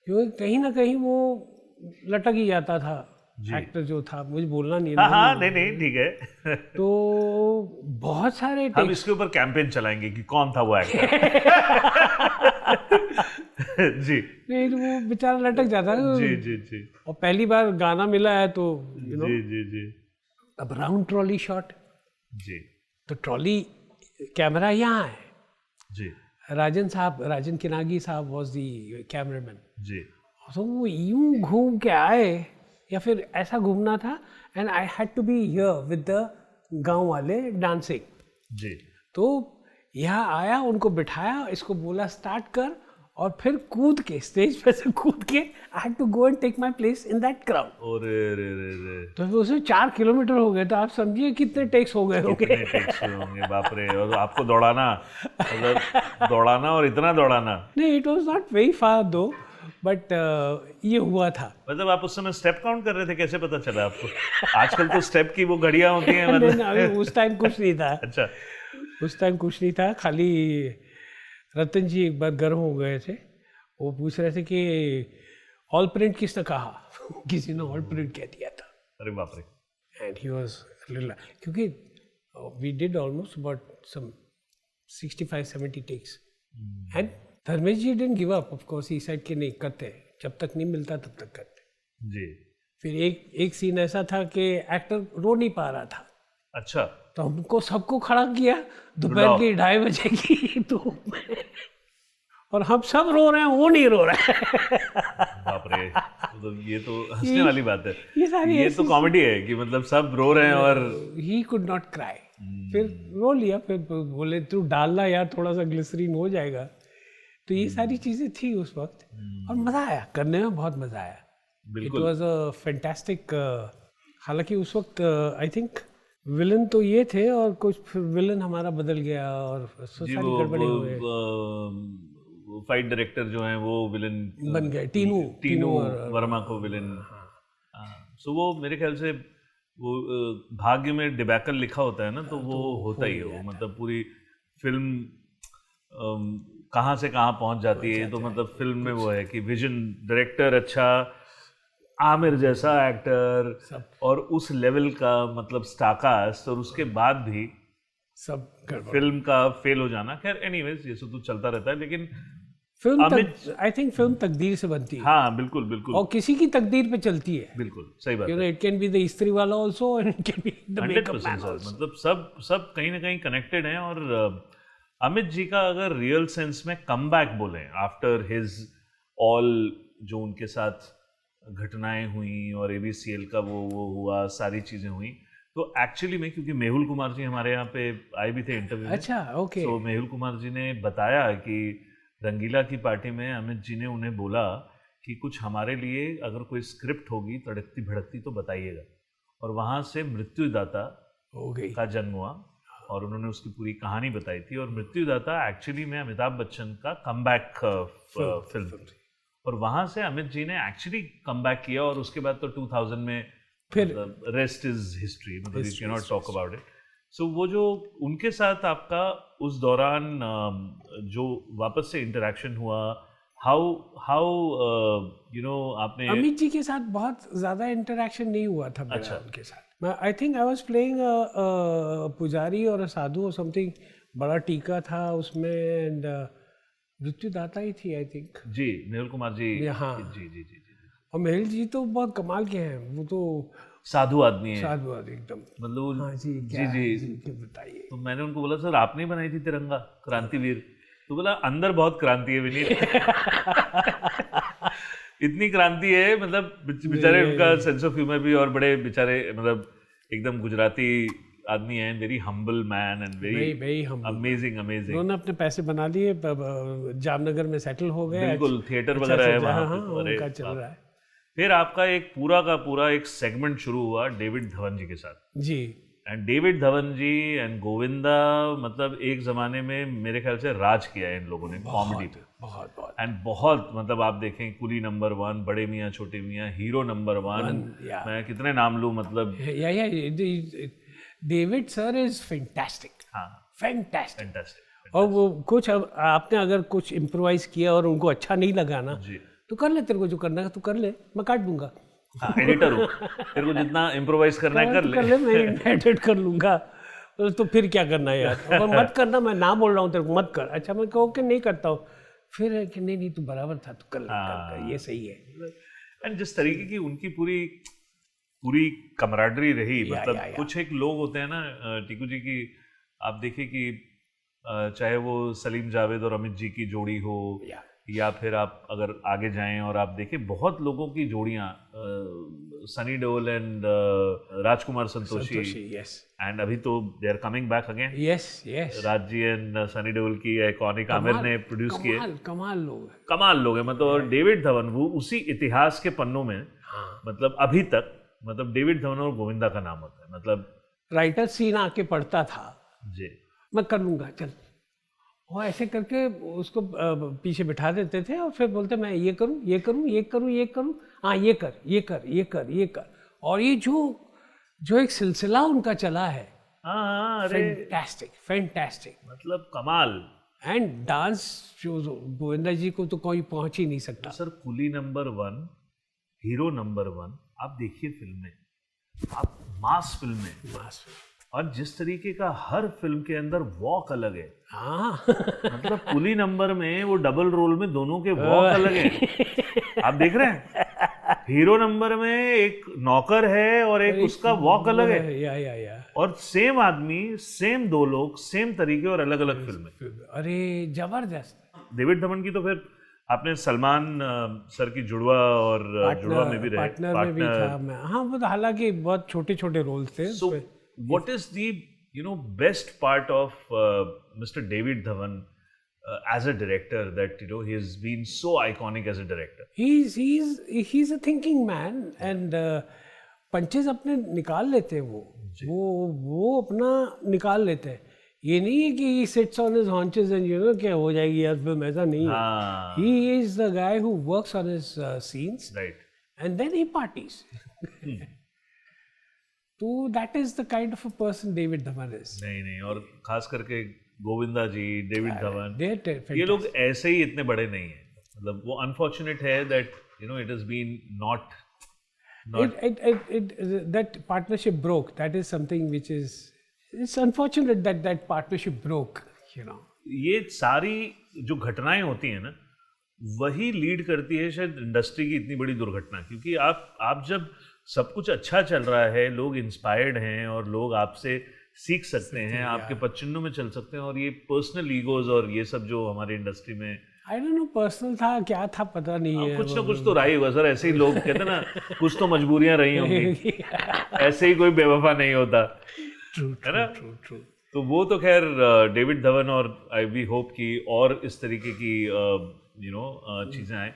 क्योंकि कहीं ना कहीं वो लटक ही जाता था एक्टर जो था, मुझे बोलना नहीं है। हाँ नहीं ठीक है। तो बहुत सारे हम इसके ऊपर कैंपेन चलाएंगे कि कौन था वो एक्टर। जी नहीं, तो वो बेचारा लटक जाता है। जी जी जी और पहली बार गाना मिला है तो जी जी जी अब राउंड ट्रॉली शॉट, जी तो ट्रॉली कैमरा यहाँ है, जी राजन किनागी साहब वाज दी कैमरामैन। जी तो वो यूं घूम के आए, या फिर ऐसा घूमना था, and I had to be here with the गांव वाले डांसिंग। जी। तो यहाँ आया, उनको बिठाया, इसको बोला स्टार्ट कर, और फिर कूद के स्टेज पे से कूद के I had to go and take my place in that crowd. अरे रे रे रे। तो फिर उसमें 4 किलोमीटर हो गए, तो आप समझिए कितने टेक्स हो गए होंगे। कितने टेक्स होंगे, बाप रे। और आपको दौड़ाना, मतलब दौड़ाना और इतना दौड़ाना। नहीं, it was not very far दो, बट ये हुआ था। मतलब आप उस समय स्टेप काउंट कर रहे थे, कैसे पता चला आपको? आजकल तो स्टेप की वो घड़ियां होती हैं, नहीं, मतलब। अभी उस टाइम कुछ नहीं था। अच्छा। उस टाइम कुछ नहीं था, खाली रतन जी एक बार गर्म हो गए थे, वो पूछ रहे थे कि ऑल प्रिंट किसने कहा। किसी ने ऑल प्रिंट कह दिया था। अरे बाप रे। एंड ही वाज क्योंकि we did almost about some 65-70 takes, and Dharmesh ji didn't give up, of course he said कि नहीं करते, जब तक नहीं मिलता तब तक करते। जी। फिर एक सीन ऐसा था कि एक्टर रो नहीं पा रहा था, अच्छा। तो हमको सबको खड़ा किया दोपहर की 2:30 बजे की धूप में, और हम सब रो रहे हैं, वो नहीं रो रहा है। बाप रे, तो ये तो हंसने वाली बात है। ये तो कॉमेडी है कि मतलब सब रो रहे हैं और ही कुड नॉट क्राई। फिर रो लिया, फिर बोले तू डालना यार, थोड़ा सा ग्लिसरीन हो जाएगा। तो ये सारी चीजें थी उस वक्त, और मजा आया करने में, बहुत मजा आया। It was a fantastic. हालांकि उस वक्त आई थिंक विलन तो ये थे, और कुछ फिर विलन हमारा बदल गया, और सारी गड़बड़ी हुए। फाइट डायरेक्टर जो हैं वो विलन बन गए, टीनू वर्मा को विलन। सो वो मेरे ख्याल से वो भाग्य में डिबैकल लिखा होता है ना, तो वो होता ही है वो, मतलब पूरी फिल्म कहाँ से कहाँ पहुँच जाती है। तो मतलब फिल्म में वो है कि विजन, डायरेक्टर अच्छा, आमिर जैसा एक्टर, और उस लेवल का मतलब स्टारकास्ट, और उसके बाद भी सब फिल्म का फेल हो जाना। खैर एनीवेज ये सब तो चलता रहता है, लेकिन आई थिंक फिल्म तकदीर से बनती है। हाँ बिल्कुल बिल्कुल, और किसी की तकदीर पे चलती है। बिल्कुल सही बात यू नो, है। इट कैन बी द इस्त्री वाला also, and it can be the makeup man 100% also. मतलब सब कहीं ना कहीं कनेक्टेड हैं। और अमित जी का अगर रियल सेंस में कमबैक बोले आफ्टर हिज ऑल, जो उनके साथ घटनाएं हुई और ABCL का वो हुआ, सारी चीजें हुई, तो एक्चुअली में, क्योंकि मेहुल कुमार जी हमारे यहाँ पे आए भी थे इंटरव्यू में। अच्छा, ओके। तो मेहुल कुमार जी ने बताया कि रंगीला की पार्टी में अमित जी ने उन्हें बोला कि कुछ हमारे लिए अगर कोई स्क्रिप्ट होगी तड़कती भड़कती तो बताइएगा। और वहाँ से मृत्युदाता हो गई का जन्म हुआ, और उन्होंने उसकी पूरी कहानी बताई थी। और मृत्युदाता एक्चुअली में अमिताभ बच्चन का कमबैक फिल्म थी, और वहाँ से अमित जी ने एक्चुअली कमबैक किया। और उसके बाद तो 2000 में फिर रेस्ट इज हिस्ट्री, मतलब you can not talk about it. So वो जो उनके साथ आपका उस दौरान जो वापस से इंटरेक्शन हुआ, हाउ यू नो, आपने अमित जी के साथ बहुत ज्यादा इंटरेक्शन नहीं हुआ था मेरा। अच्छा। उनके साथ I think I was playing पुजारी और साधु और समथिंग, बड़ा टीका था उसमें, एंड मृत्युदाता ही थी आई थिंक। जी, मेहुल कुमार जी। हाँ जी जी जी जी। और मेहुल जी तो बहुत कमाल के हैं, वो तो साधु आदमी है, साधु आदमी एकदम। मतलब हाँ जी, जी बताइए। तो मैंने उनको बोला सर आपने बनाई थी तिरंगा, क्रांतिवीर? तो बोला अंदर बहुत क्रांति है विनीत। इतनी क्रांति है, मतलब बेचारे उनका सेंस ऑफ ह्यूमर भी, और बड़े बेचारे मतलब एकदम गुजराती आदमी है, very humble man and very amazing. उन्होंने अपने पैसे बना लिए, जामनगर में सेटल हो गए। बिल्कुल, थिएटर वगैरह है वहाँ पे, उनका चल रहा है। फिर आपका एक पूरा का पूरा एक सेगमेंट शुरू हुआ डेविड धवन जी के साथ। जी। एंड डेविड धवन जी एंड गोविंदा, मतलब एक जमाने में मेरे ख्याल से राज किया है इन लोगों ने कॉमेडी पे। बहुत एंड बहुत, मतलब आप देखें कुली नंबर 1, बड़े मियाँ छोटे मियाँ, हीरो नंबर 1, yeah. मैं कितने नाम लूँ, मतलब डेविड सर इज फैंटास्टिक, हाँ फैंटास्टिक। फैंटास्टिक। और वो कुछ आपने अगर कुछ इम्प्रोवाइज किया और उनको अच्छा नहीं लगा ना, जी तो कर ले, तेरे को जो करना है तू कर ले, मैं काट दूंगा। हाँ, एडिटर हूँ, तेरे को जितना इम्प्रोवाइज करना है कर ले, मैं एडिट कर लूंगा। तो फिर क्या करना है यार, अब मत करना, मैं ना बोल रहा हूँ तेरे को मत कर। अच्छा मैं कहो कि नहीं करता हूँ, फिर है कि नहीं तू बराबर था, तू कर ले, कर, ये सही है। एंड जिस तरीके की उनकी पूरी कमराडरी रही, मतलब कुछ एक लोग होते हैं ना टीकू जी की, आप देखिए कि चाहे वो सलीम जावेद और अमित जी की जोड़ी हो, या फिर आप अगर आगे जाएं और आप देखें बहुत लोगों की जोड़ियां, सनी देओल एंड राजकुमार संतोषी, एंड अभी तो they are coming back again. Yes Raj ji and Sunny Deol की आइकॉनिक आमिर ने प्रोड्यूस किए, कमाल लोग हैं, मतलब। और डेविड धवन वो उसी इतिहास के पन्नों में, मतलब अभी तक, मतलब डेविड धवन और गोविंदा का नाम होता है, मतलब राइटर सीन आके पढ़ता था जी, मैं कर लूंगा चल, और ऐसे करके उसको पीछे बिठा देते थे और फिर बोलते मैं ये करूं, ये करूं, ये करूं, ये करूं, हाँ ये कर, ये कर, ये कर, ये कर। और ये जो एक सिलसिला उनका चला है, हाँ, फैंटास्टिक, मतलब कमाल। एंड डांस जो गोविंदा जी को तो कोई पहुंच ही नहीं सकता। सर कुली नंबर 1, हीरो नंबर 1, आप देखिए फिल्म में, आप मास फिल्म में, और जिस तरीके का हर फिल्म के अंदर वॉक अलग है। हाँ मतलब कुली नंबर में वो डबल रोल में दोनों के वॉक अलग हैं, आप देख रहे हैं। हीरो नंबर में एक नौकर है और एक उसका वॉक अलग है, या और सेम आदमी, सेम दो लोग, सेम तरीके और अलग अलग फिल्में। अरे जबरदस्त। डेविड धवन की तो फिर आपने सलमान सर की जुड़वा और जुड़वा में भी रहे, पार्टनर में भी था मैं, हाँ वो तो हालांकि बहुत छोटे छोटे रोल्स थे। So what is the best part of Mr. David Dhawan as a director, that he has been so iconic as a director? He's a thinking man and punches अपने निकाल लेते हैं, वो अपना निकाल लेते हैं। ये नहीं है कि he sits on his haunches and क्या हो जाएगी यार फिल्म, ऐसा नहीं है। He is the guy who works on his scenes, right, and then he parties. तो that is the kind of a person David Dhawan is. नहीं, और खास करके गोविंदा जी, डेविड धवन, ये लोग ऐसे ही इतने बड़े नहीं हैं, मतलब वो अनफॉर्चुनेट है that it has been not that partnership broke. That is something which is, it's unfortunate that partnership broke, ये सारी जो घटनाएं होती हैं ना, वही लीड करती है शायद इंडस्ट्री की इतनी बड़ी दुर्घटना, क्योंकि आप जब सब कुछ अच्छा चल रहा है, लोग इंस्पायर्ड हैं और लोग आपसे सीख सकते हैं, आपके पच्चीनों में चल सकते हैं, और ये पर्सनल ईगोज और ये सब जो हमारी इंडस्ट्री में, आई डोंट नो पर्सनल था क्या था पता नहीं है, कुछ ना कुछ तो रहा ही होगा सर। ऐसे ही लोग कहते हैं ना, कुछ तो मजबूरियां रही होंगी, ऐसे ही कोई बेवफा नहीं होता, है ना। तो वो तो खैर डेविड धवन, और आई वी होप कि और इस तरीके की चीजें आए।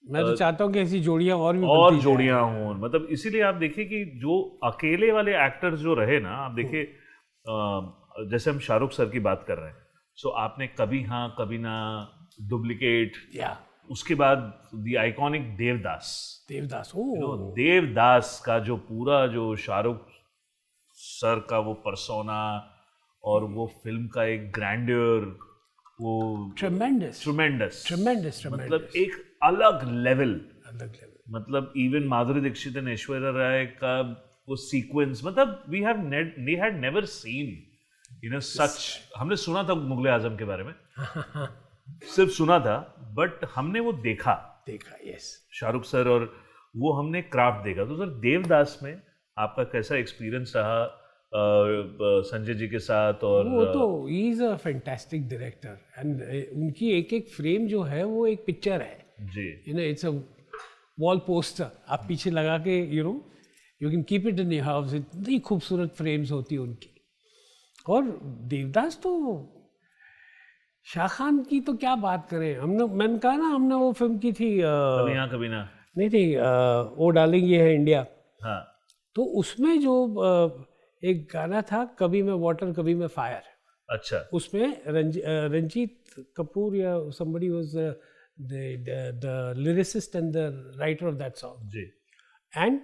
मैं तो चाहता हूँ कि ऐसी जोड़ियाँ और जोड़ियाँ हों, मतलब इसीलिए आप देखिए कि जो अकेले वाले एक्टर्स जो रहे ना, आप देखिए जैसे हम शाहरुख सर की बात कर रहे हैं, सो आपने कभी हाँ कभी ना, डुप्लीकेट, उसके बाद द आइकॉनिक देवदास, देवदास का जो पूरा जो शाहरुख सर का वो पर्सोना और वो फिल्म का एक ग्रैंडियर, वो ट्रेमेंडस, मतलब एक अलग लेवल, मतलब इवन माधुरी दीक्षित और ऐश्वर्या राय का वो सीक्वेंस, मतलब we had never seen such. हमने सुना था मुगले आजम के बारे में, सिर्फ सुना था, बट हमने वो देखा, यस, शाहरुख सर, और वो हमने क्राफ्ट देखा। तो सर देवदास में आपका कैसा एक्सपीरियंस रहा संजय जी के साथ? और वो तो ही is a fantastic director, and उनकी एक एक फ्रेम जो है वो एक पिक्चर है जी, इट्स अ वॉल पोस्टर, आप पीछे लगा के you can keep it in your house. इतनी खूबसूरत फ्रेम्स होती है उनकी। और देवदास तो शाह खान की तो क्या बात करें, मैंने कहा ना, हमने वो फिल्म की थी कभी हाँ कभी ना, नहीं थी, ओ डार्लिंग ये है इंडिया। हाँ, तो उसमें जो एक गाना था कभी मैं वाटर कभी मैं फायर, अच्छा उसमें रंजीत कपूर या somebody was the lyricist and the writer of that song. जी And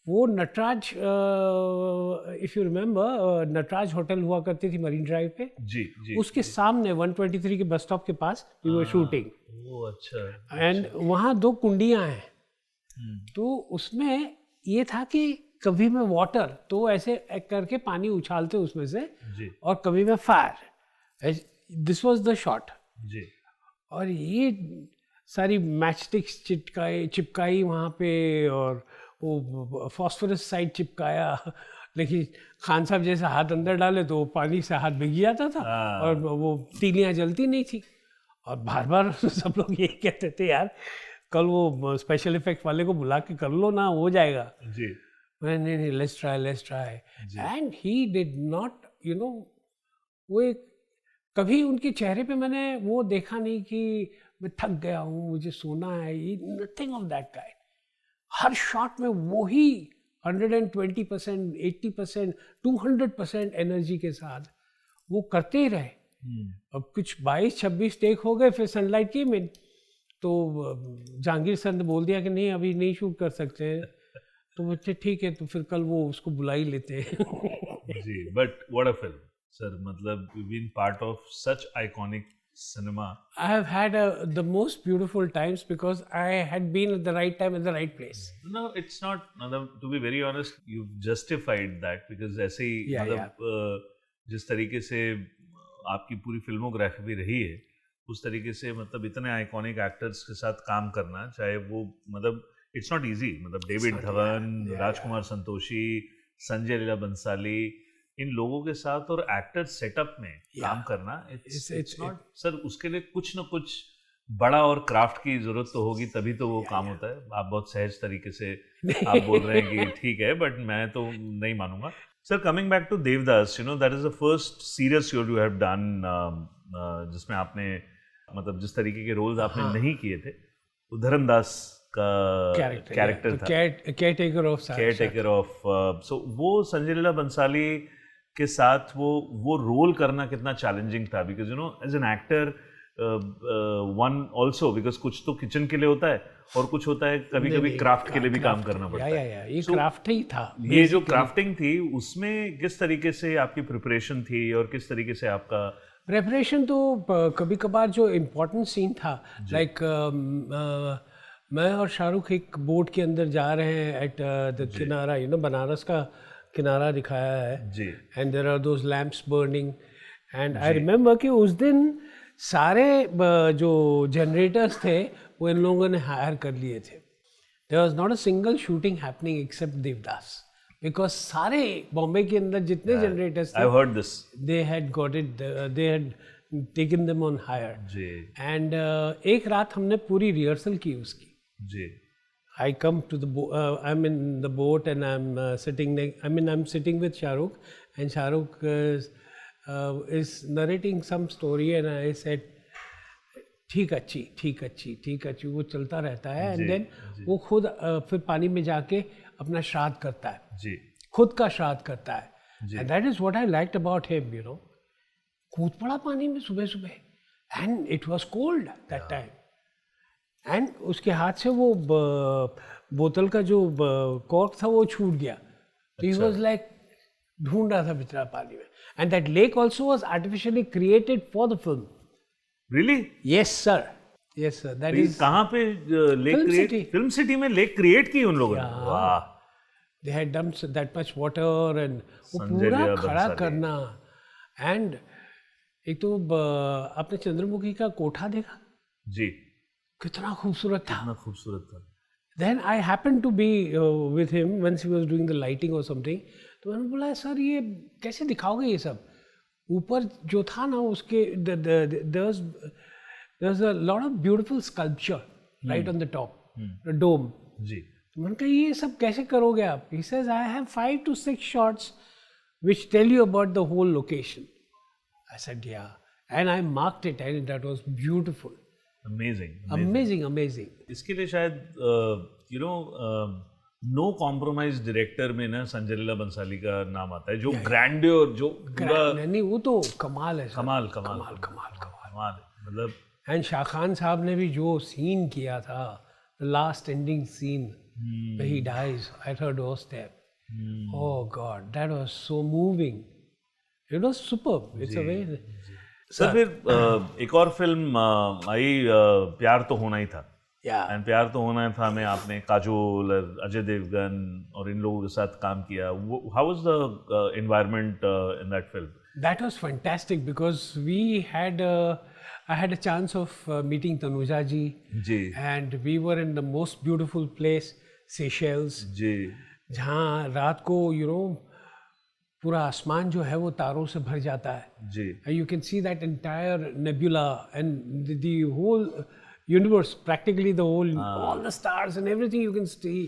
वो Natraj, if you remember, Natraj hotel हुआ करती थी मरीन ड्राइव पे, जी जी उसके सामने 123 के बस स्टॉप के पास वी वर शूटिंग. वो अच्छा एंड वहाँ 2 कुंडियाँ हैं. तो उसमें ये था कि कभी मैं वाटर, तो ऐसे करके पानी उछालते उसमें से, जी और कभी मैं fire. This was the shot. जी और ये सारी मैच स्टिक्स चिपकाई वहाँ पे, और वो फॉस्फोरस साइड चिपकाया. लेकिन खान साहब जैसे हाथ अंदर डाले तो पानी से हाथ भीग जाता था, और वो तीलियाँ जलती नहीं थी. और बार बार सब लोग यही कहते थे, यार कल वो स्पेशल इफेक्ट वाले को बुला के कर लो ना, हो जाएगा. जी मैंने नहीं, let's try. And he did not, you know, वो एक, कभी उनके चेहरे पे मैंने वो देखा नहीं कि मैं थक गया हूँ, मुझे सोना है. Nothing of that kind. Her shot में वो ही 120%, 80%, 200% एनर्जी के साथ वो करते ही रहे. अब कुछ 22-26 टेक हो गए, फिर सनलाइट केम इन, तो जहांगीर सर ने बोल दिया कि नहीं अभी नहीं शूट कर सकते हैं. तो बच्चे ठीक है, तो फिर कल वो उसको बुला ही लेते हैं. जी but what a film sir, मतलब you been part of such iconic cinema. I have had the most beautiful times because I had been at the right time at the right place. No, it's not. To be very honest, you've justified that because ऐसे ही मतलब जिस तरीके से आपकी पूरी filmography भी रही है, उस तरीके से मतलब इतने आइकॉनिक एक्टर्स के साथ काम करना, चाहे वो मतलब इट्स नॉट इजी. मतलब डेविड धवन, राजकुमार संतोषी, संजय लीला बंसाली, इन लोगों के साथ और एक्टर सेटअप में काम करना, इट्स नॉट सर. उसके लिए कुछ ना कुछ बड़ा और क्राफ्ट की जरूरत तो होगी, तभी तो वो काम होता है. आप बहुत सहज तरीके से आप बोल रहे हैं कि ठीक है, बट मैं तो नहीं मानूंगा. Sir coming back to Devdas, you know that is the first serious role you have done, जिसमें आपने मतलब जिस तरीके के रोल्स आपने नहीं किए थे, वो धर्मदास का कैरेक्टर था, केयरटेकर ऑफ. सो वो संजय लीला बंसाली के साथ वो रोल करना कितना चैलेंजिंग था? Because you know as an actor one also, because कुछ तो किचन के लिए होता है और कुछ होता है कभी कभी क्राफ्ट के लिए भी काम करना पड़ता है. ये क्राफ्ट ही था. ये जो क्राफ्टिंग थी उसमें किस तरीके से आपकी प्रिपरेशन थी और किस तरीके से आपका प्रिपरेशन? तो कभी कभार जो इम्पोर्टेंट सीन था, लाइक मैं और शाहरुख एक बोट के अंदर जा रहे हैं एट द किनारा, यू नो, बनारस का किनारा दिखाया है जी. And there are those lamps burning. And I remember कि उस दिन सारे जो जनरेटर्स थे वो इन लोगों ने हायर कर लिए थे. There was not a single shooting happening except Devdas, because सारे बॉम्बे के अंदर जितने जनरेटर्स थे, I heard this, they had got it, they had taken them on hire. जी. एंड एक रात हमने पूरी रिहर्सल की उसकी. जी. I come to the I'm in the boat and I'm I'm sitting with Shahrukh, and Shahrukh is narrating some story and I said ठीक अच्छी वो चलता रहता है. एंड देन वो खुद फिर पानी में जाके अपना श्राद्ध करता है जी. खुद का श्राद्ध करता है. And that is what I liked about him, you know. कूद पड़ा पानी में सुबह सुबह and it was cold that time. And उसके हाथ से वो बोतल का जो कॉर्क था वो छूट गया. तो ही वाज लाइक ढूंढ रहा था बेचारा पानी में. And that lake also was artificially created for the film. Really? Yes sir, yes sir. That is कहाँ पे लेक क्रिएट? फिल्म सिटी में लेक क्रिएट की उन लोगों ने? वाह. They had done that much water and वो पूरा खड़ा करना. एंड एक तो आपने चंद्रमुखी का कोठा देखा? जी. कितना खूबसूरत था. कितना खूबसूरत था. Then I happened to be with him once he was doing the lighting or something. तो मैंने बोला सर ये कैसे दिखाओगे ये सब? ऊपर जो था ना उसके there's a lot of beautiful sculpture right on the top, the dome. जी. तो मैंने कहा ये सब कैसे करोगे आप? He says I have 5 to 6 shots which tell you about the whole location. I said yeah, and I marked it and that was beautiful. Amazing. Amazing. इसके लिए शायद नो कॉम्प्रोमाइज डायरेक्टर में ना संजय लीला बंसाली का नाम आता है, जो ग्रैंडियर, जो नहीं वो तो कमाल है सर। कमाल है मतलब। एंड शाह खान साहब ने भी जो सीन किया था, the last ending scene where he dies at her doorstep. Oh God, that was so moving. It was superb. It's a very sir फिर एक और फिल्म आई, प्यार तो होना ही था। एंड प्यार तो होना था में आपने काजोल और अजय देवगन और इन लोगों के साथ काम किया। How was the environment in that film? That was fantastic because I had a chance of meeting Tanuja ji, and we were in the most beautiful place, Seychelles, जहाँ रात को पूरा आसमान जो है वो तारों से भर जाता है। You can see that entire nebula and the whole universe, practically the whole, all the stars and everything you can see.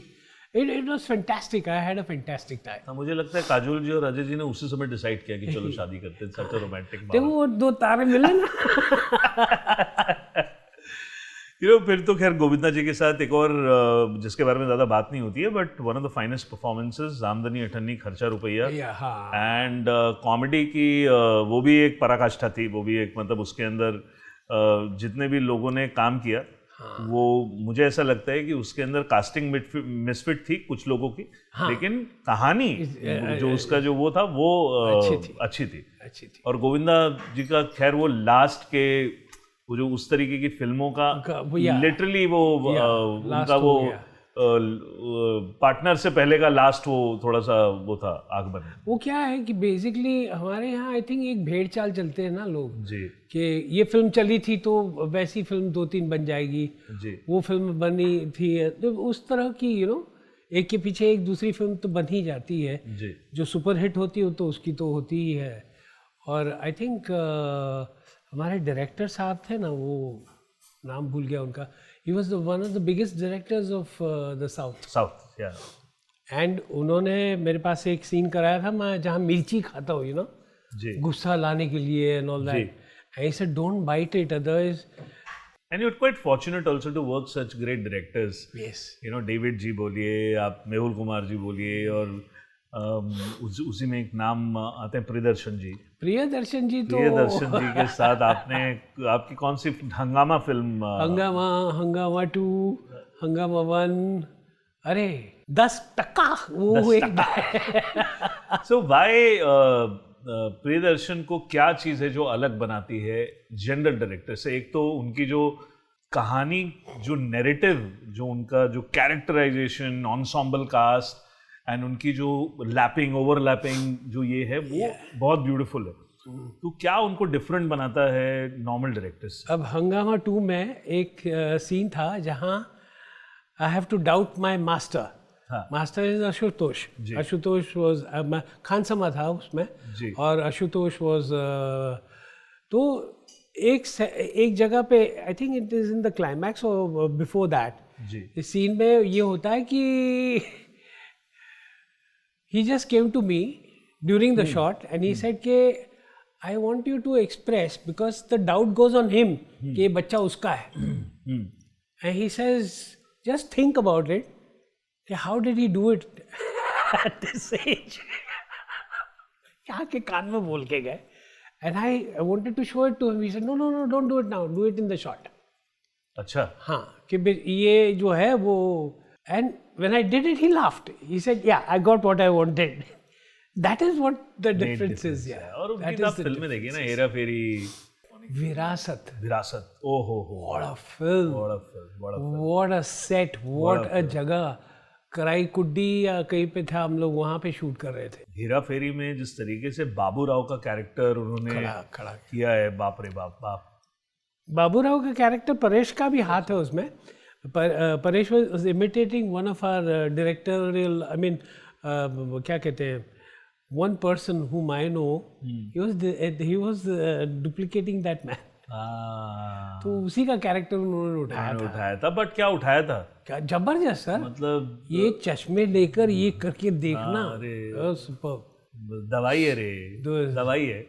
It was fantastic. I had a fantastic time. मुझे लगता है काजोल जी और अजय जी ने उसी समय डिसाइड किया कि चलो शादी करते हैं। सच रोमांटिक देखो वो दो तारे मिले ना। फिर तो खैर गोविंदा जी के साथ एक और जिसके बारे में ज़्यादा बात नहीं होती है, but one of the finest performances, आमदनी अठन्नी खर्चा रुपया, एंड कॉमेडी की वो भी एक पराकाष्ठा थी। वो भी एक मतलब उसके अंदर जितने भी लोगों ने काम किया, वो मुझे ऐसा लगता है कि उसके अंदर कास्टिंग मिसफिट थी कुछ लोगों की, लेकिन कहानी जो उसका जो वो था वो अच्छी थी। और गोविंदा जी का खैर वो लास्ट के वो जो उस तरीके की फिल्मों का लिटरली वो उनका वो पार्टनर से पहले का लास्ट वो थोड़ा सा वो था आग बन। वो क्या है कि बेसिकली हमारे यहाँ आई थिंक एक भेड़ चाल चलते हैं ना लोग जी, कि ये फिल्म चली थी तो वैसी फिल्म 2-3 बन जाएगी जी, वो फिल्म बनी थी तो उस तरह की एक के पीछे एक दूसरी फिल्म तो बन ही जाती है जी। जो सुपर हिट होती हो तो उसकी तो होती ही है। और आई थिंक हमारे डायरेक्टर साहब थे ना, वो नाम भूल गया उनका, he was one of the biggest directors of the South, yeah. And उन्होंने मेरे पास एक सीन कराया था, मैं जहाँ मिर्ची खाता हूँ गुस्सा लाने के लिए and all that. And he said don't bite it otherwise. And you're quite fortunate also to work such great directors. Yes. David ji बोलिए, आप मेहुल कुमार जी बोलिए, और उसी में एक नाम आते हैं प्रियदर्शन जी। प्रियदर्शन जी के साथ आपकी कौन सी हंगामा फिल्म? हंगामा 2, हंगामा 1, अरे 10% वो एक। So why प्रियदर्शन को क्या चीज़ है जो अलग बनाती है जनरल डायरेक्टर से? एक तो उनकी जो कहानी, जो नैरेटिव, जो उनका जो कैरेक्टराइजेशन, एंसेंबल कास्ट एंड उनकी जो लैपिंग ओवरलैपिंग जो ये है वो बहुत ब्यूटीफुल है। तो क्या उनको डिफरेंट बनाता है नॉर्मल डायरेक्टर्स? अब हंगामा 2 में एक सीन था जहाँ I have to doubt my master. Master is Ashutosh. Ashutosh was खानसमा था उसमें और आशुतोष वाज तो एक जगह पे I think it is in the climax और बिफोर दैट इस सीन में ये होता है कि he just came to me during the shot and he said कि I want you to express because the doubt goes on him कि ये बच्चा उसका है and he says just think about it how did he do it at this age यहाँ के कान में बोल के गए and I wanted to show it to him. He said no don't do it now, do it in the shot. अच्छा हाँ कि ये जो है वो and when I did it he laughed. He said yeah I got what I wanted. That is what the difference is. Yeah. और उनकी आप फिल्में देखिए ना, हेरा फेरी, विरासत, ओहो what a film, what a set, what a जगह, कराई कुड्डी या कहीं पे था, हम लोग वहाँ पे शूट कर रहे थे। हेरा फेरी में जिस तरीके से बाबू राव का कैरेक्टर उन्होंने खड़ा किया है, बाप रे बाप। बाबू राव का कैरेक्टर, परेश का भी हाथ है उसमें। Paresh was imitating one of our directorial, I mean, क्या कहते हैं, one person whom I know, he was duplicating that man. तो उसी का कैरेक्टर उन्होंने उठाया था। बट क्या उठाया था? क्या जबरदस्त सर, मतलब ये चश्मे लेकर ये करके देखना, दवाई है रे, दवाई है।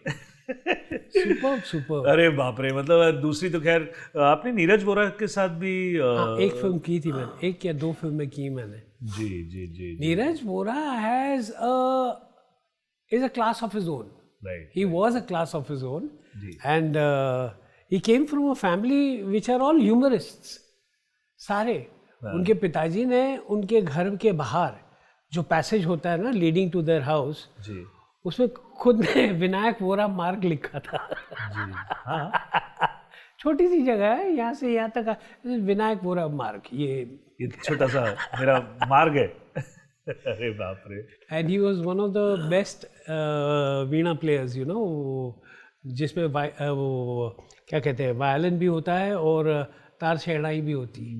सुपर। अरे बाप रे, मतलब दूसरी तो खैर आपने नीरज वोरा के साथ भी हाँ, एक फिल्म की थी मैंने, एक या दो फिल्में की मैंने। जी जी जी Neeraj Vora is a class of his own. Right He was a class of his own, जी and he came from a family which are all humorists. सारे उनके पिताजी ने उनके घर के बाहर जो पैसेज होता है ना लीडिंग टू देयर हाउस, जी उसमें खुद ने विनायक वोरा मार्ग लिखा था। जी हाँ छोटी सी जगह है, यहाँ से यहाँ तक विनायक वोरा मार्ग, ये छोटा सा मेरा मार्ग है। अरे बाप रे। And he was one of the best Veena players, you know, जिसमें वो क्या कहते हैं, वायलिन भी होता है और तार छेड़ाई भी होती है।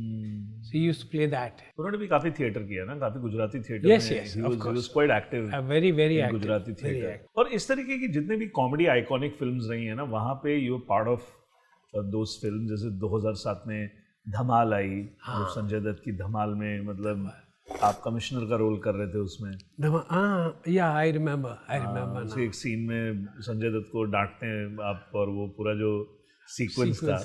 So he used to play that. उन्होंने भी काफी थिएटर किया ना, काफी गुजराती थिएटर Yes, में। yes, he of was course. quite active very very in Gujarati theatre. और इस तरीके की जितने भी कॉमेडी आइकॉनिक फिल्म्स रही हैं ना, वहाँ पे you part of those film. जैसे 2007 में धमाल आई, मतलब संजय दत्त की धमाल में, मतलब आप कमिश्नर का रोल कर रहे थे उसमें। या आई रिमेम्बर उसी एक सीन में संजय दत्त को डांटते हैं आप, और वो पूरा जो सीक्वेंस था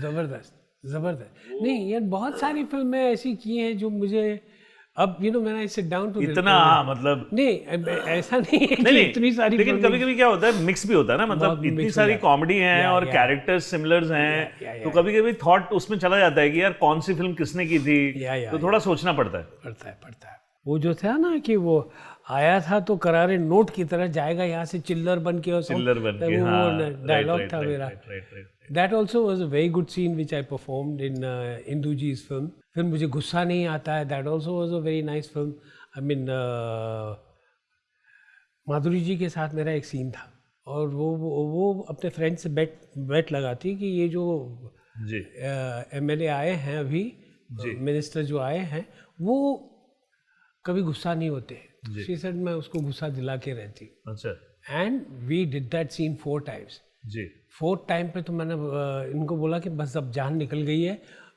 जबरदस्त जबरदस्त। नहीं यार, बहुत सारी फिल्में ऐसी की हैं जो मुझे अब मैंने सिट डाउन टू इतना मतलब नहीं, ऐसा नहीं है कि इतनी सारी, लेकिन कभी कभी क्या होता है, मिक्स भी होता है ना, मतलब इतनी सारी कॉमेडी हैं और कैरेक्टर्स सिमिलर्स हैं, तो कभी कभी थॉट उसमें चला जाता है कि यार कौन सी फिल्म किसने की थी, तो थोड़ा सोचना पड़ता है। वो जो था ना कि वो आया था तो करारे नोट की तरह जाएगा यहाँ से चिल्लर बन के, और वो डायलॉग था मेरा। That also was a very good scene which I performed in Indu ji's film. फिर मुझे गुस्सा नहीं आता है, that also was a very nice film. I mean माधुरी जी के साथ मेरा एक सीन था, और वो अपने फ्रेंड से बेट लगाती कि ये जो एमएलए आए हैं अभी, मिनिस्टर जो आए हैं, वो कभी गुस्सा नहीं होते। She said मैं उसको गुस्सा दिला के रहती। अच्छा। And we did that scene 4 times. जी। 4th टाइम पे तो मैंने इनको बोला कि बस अब जान निकल गई है,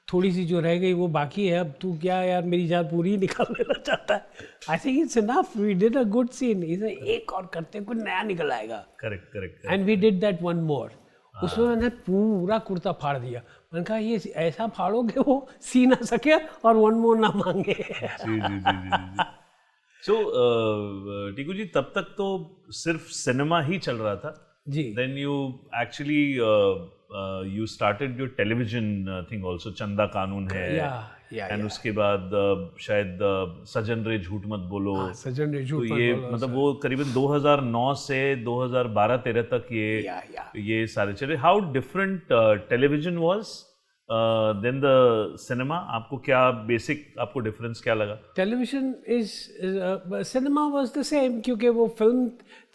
थोड़ी सी जो रह गई वो बाकी है, अब तू क्या यार मेरी जान पूरी निकाल लेना चाहता है। I think it's enough, we did a good scene, इसे एक और करते कुछ नया निकल आएगा। Correct. And we did that one more. उसमें मैंने पूरा कुर्ता फाड़ दिया। मैंने कहा ये ऐसा फाड़ो कि वो सी ना सके और वन मोर ना मांगे। जी। सो टीकू जी, तब तक तो सिर्फ सिनेमा ही चल रहा था जी। Then you actually you started your television thing also, चंदा कानून है, and उसके बाद शायद सजन रे झूठ मत बोलो, सजन रे झूठ तो ये मतलब वो करीबन 2009 से 2012-13 तक ये सारे चले। How different television was then the cinema? आपको क्या बेसिक आपको डिफरेंस क्या लगा? Television is cinema was the same, क्योंकि वो फिल्म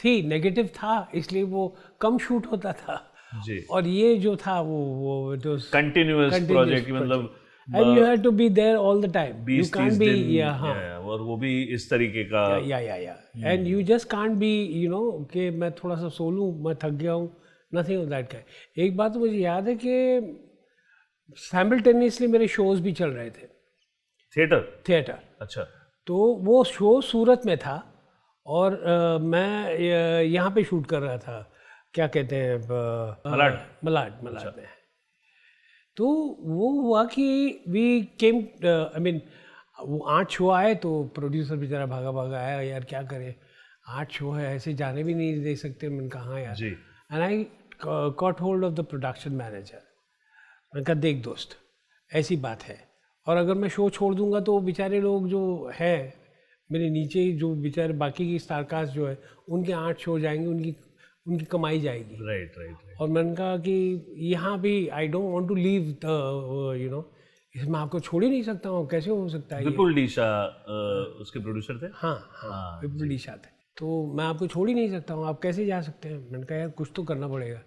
थी, नेगेटिव था, इसलिए वो कम शूट होता था जी। और ये जो था वो जो कंटिन्यूअस प्रोजेक्ट, मतलब and you have to be there all the time, you can't be और वो भी इस तरीके का and you just can't be कि मैं थोड़ा सा सो लूं, मैं थक गया हूँ, नथिंग ऑफ दैट काइंड। एक बात मुझे याद है कि साइमल्टेनियसली मेरे शोज भी चल रहे थे थिएटर। अच्छा। तो वो शो सूरत में था और मैं यहाँ पे शूट कर रहा था, क्या कहते हैं, मलाड में। तो वो हुआ कि वी केम, आई मीन वो 8 शो आए, तो प्रोड्यूसर बेचारा भागा आया, यार क्या करें, 8 शो है, ऐसे जाने भी नहीं दे सकते। मैंने कहा हाँ यार। And I got hold of the production manager. मैंने कहा देख दोस्त, ऐसी बात है, और अगर मैं शो छोड़ दूंगा तो बेचारे लोग जो है मेरे नीचे, जो बेचारे बाकी की स्टारकास्ट जो है, उनके 8 शो जाएंगे, उनकी कमाई जाएगी। राइट। और मैंने कहा कि यहाँ भी I don't want to leave the इसमें आपको छोड़ ही नहीं सकता हूँ, कैसे हो सकता है। विपुल डीशा उसके प्रोड्यूसर थे। हाँ, विपुल डीशा थे। तो मैं आपको छोड़ ही नहीं सकता हूँ, आप कैसे जा सकते हैं। मैंने कहा यार कुछ तो करना पड़ेगा,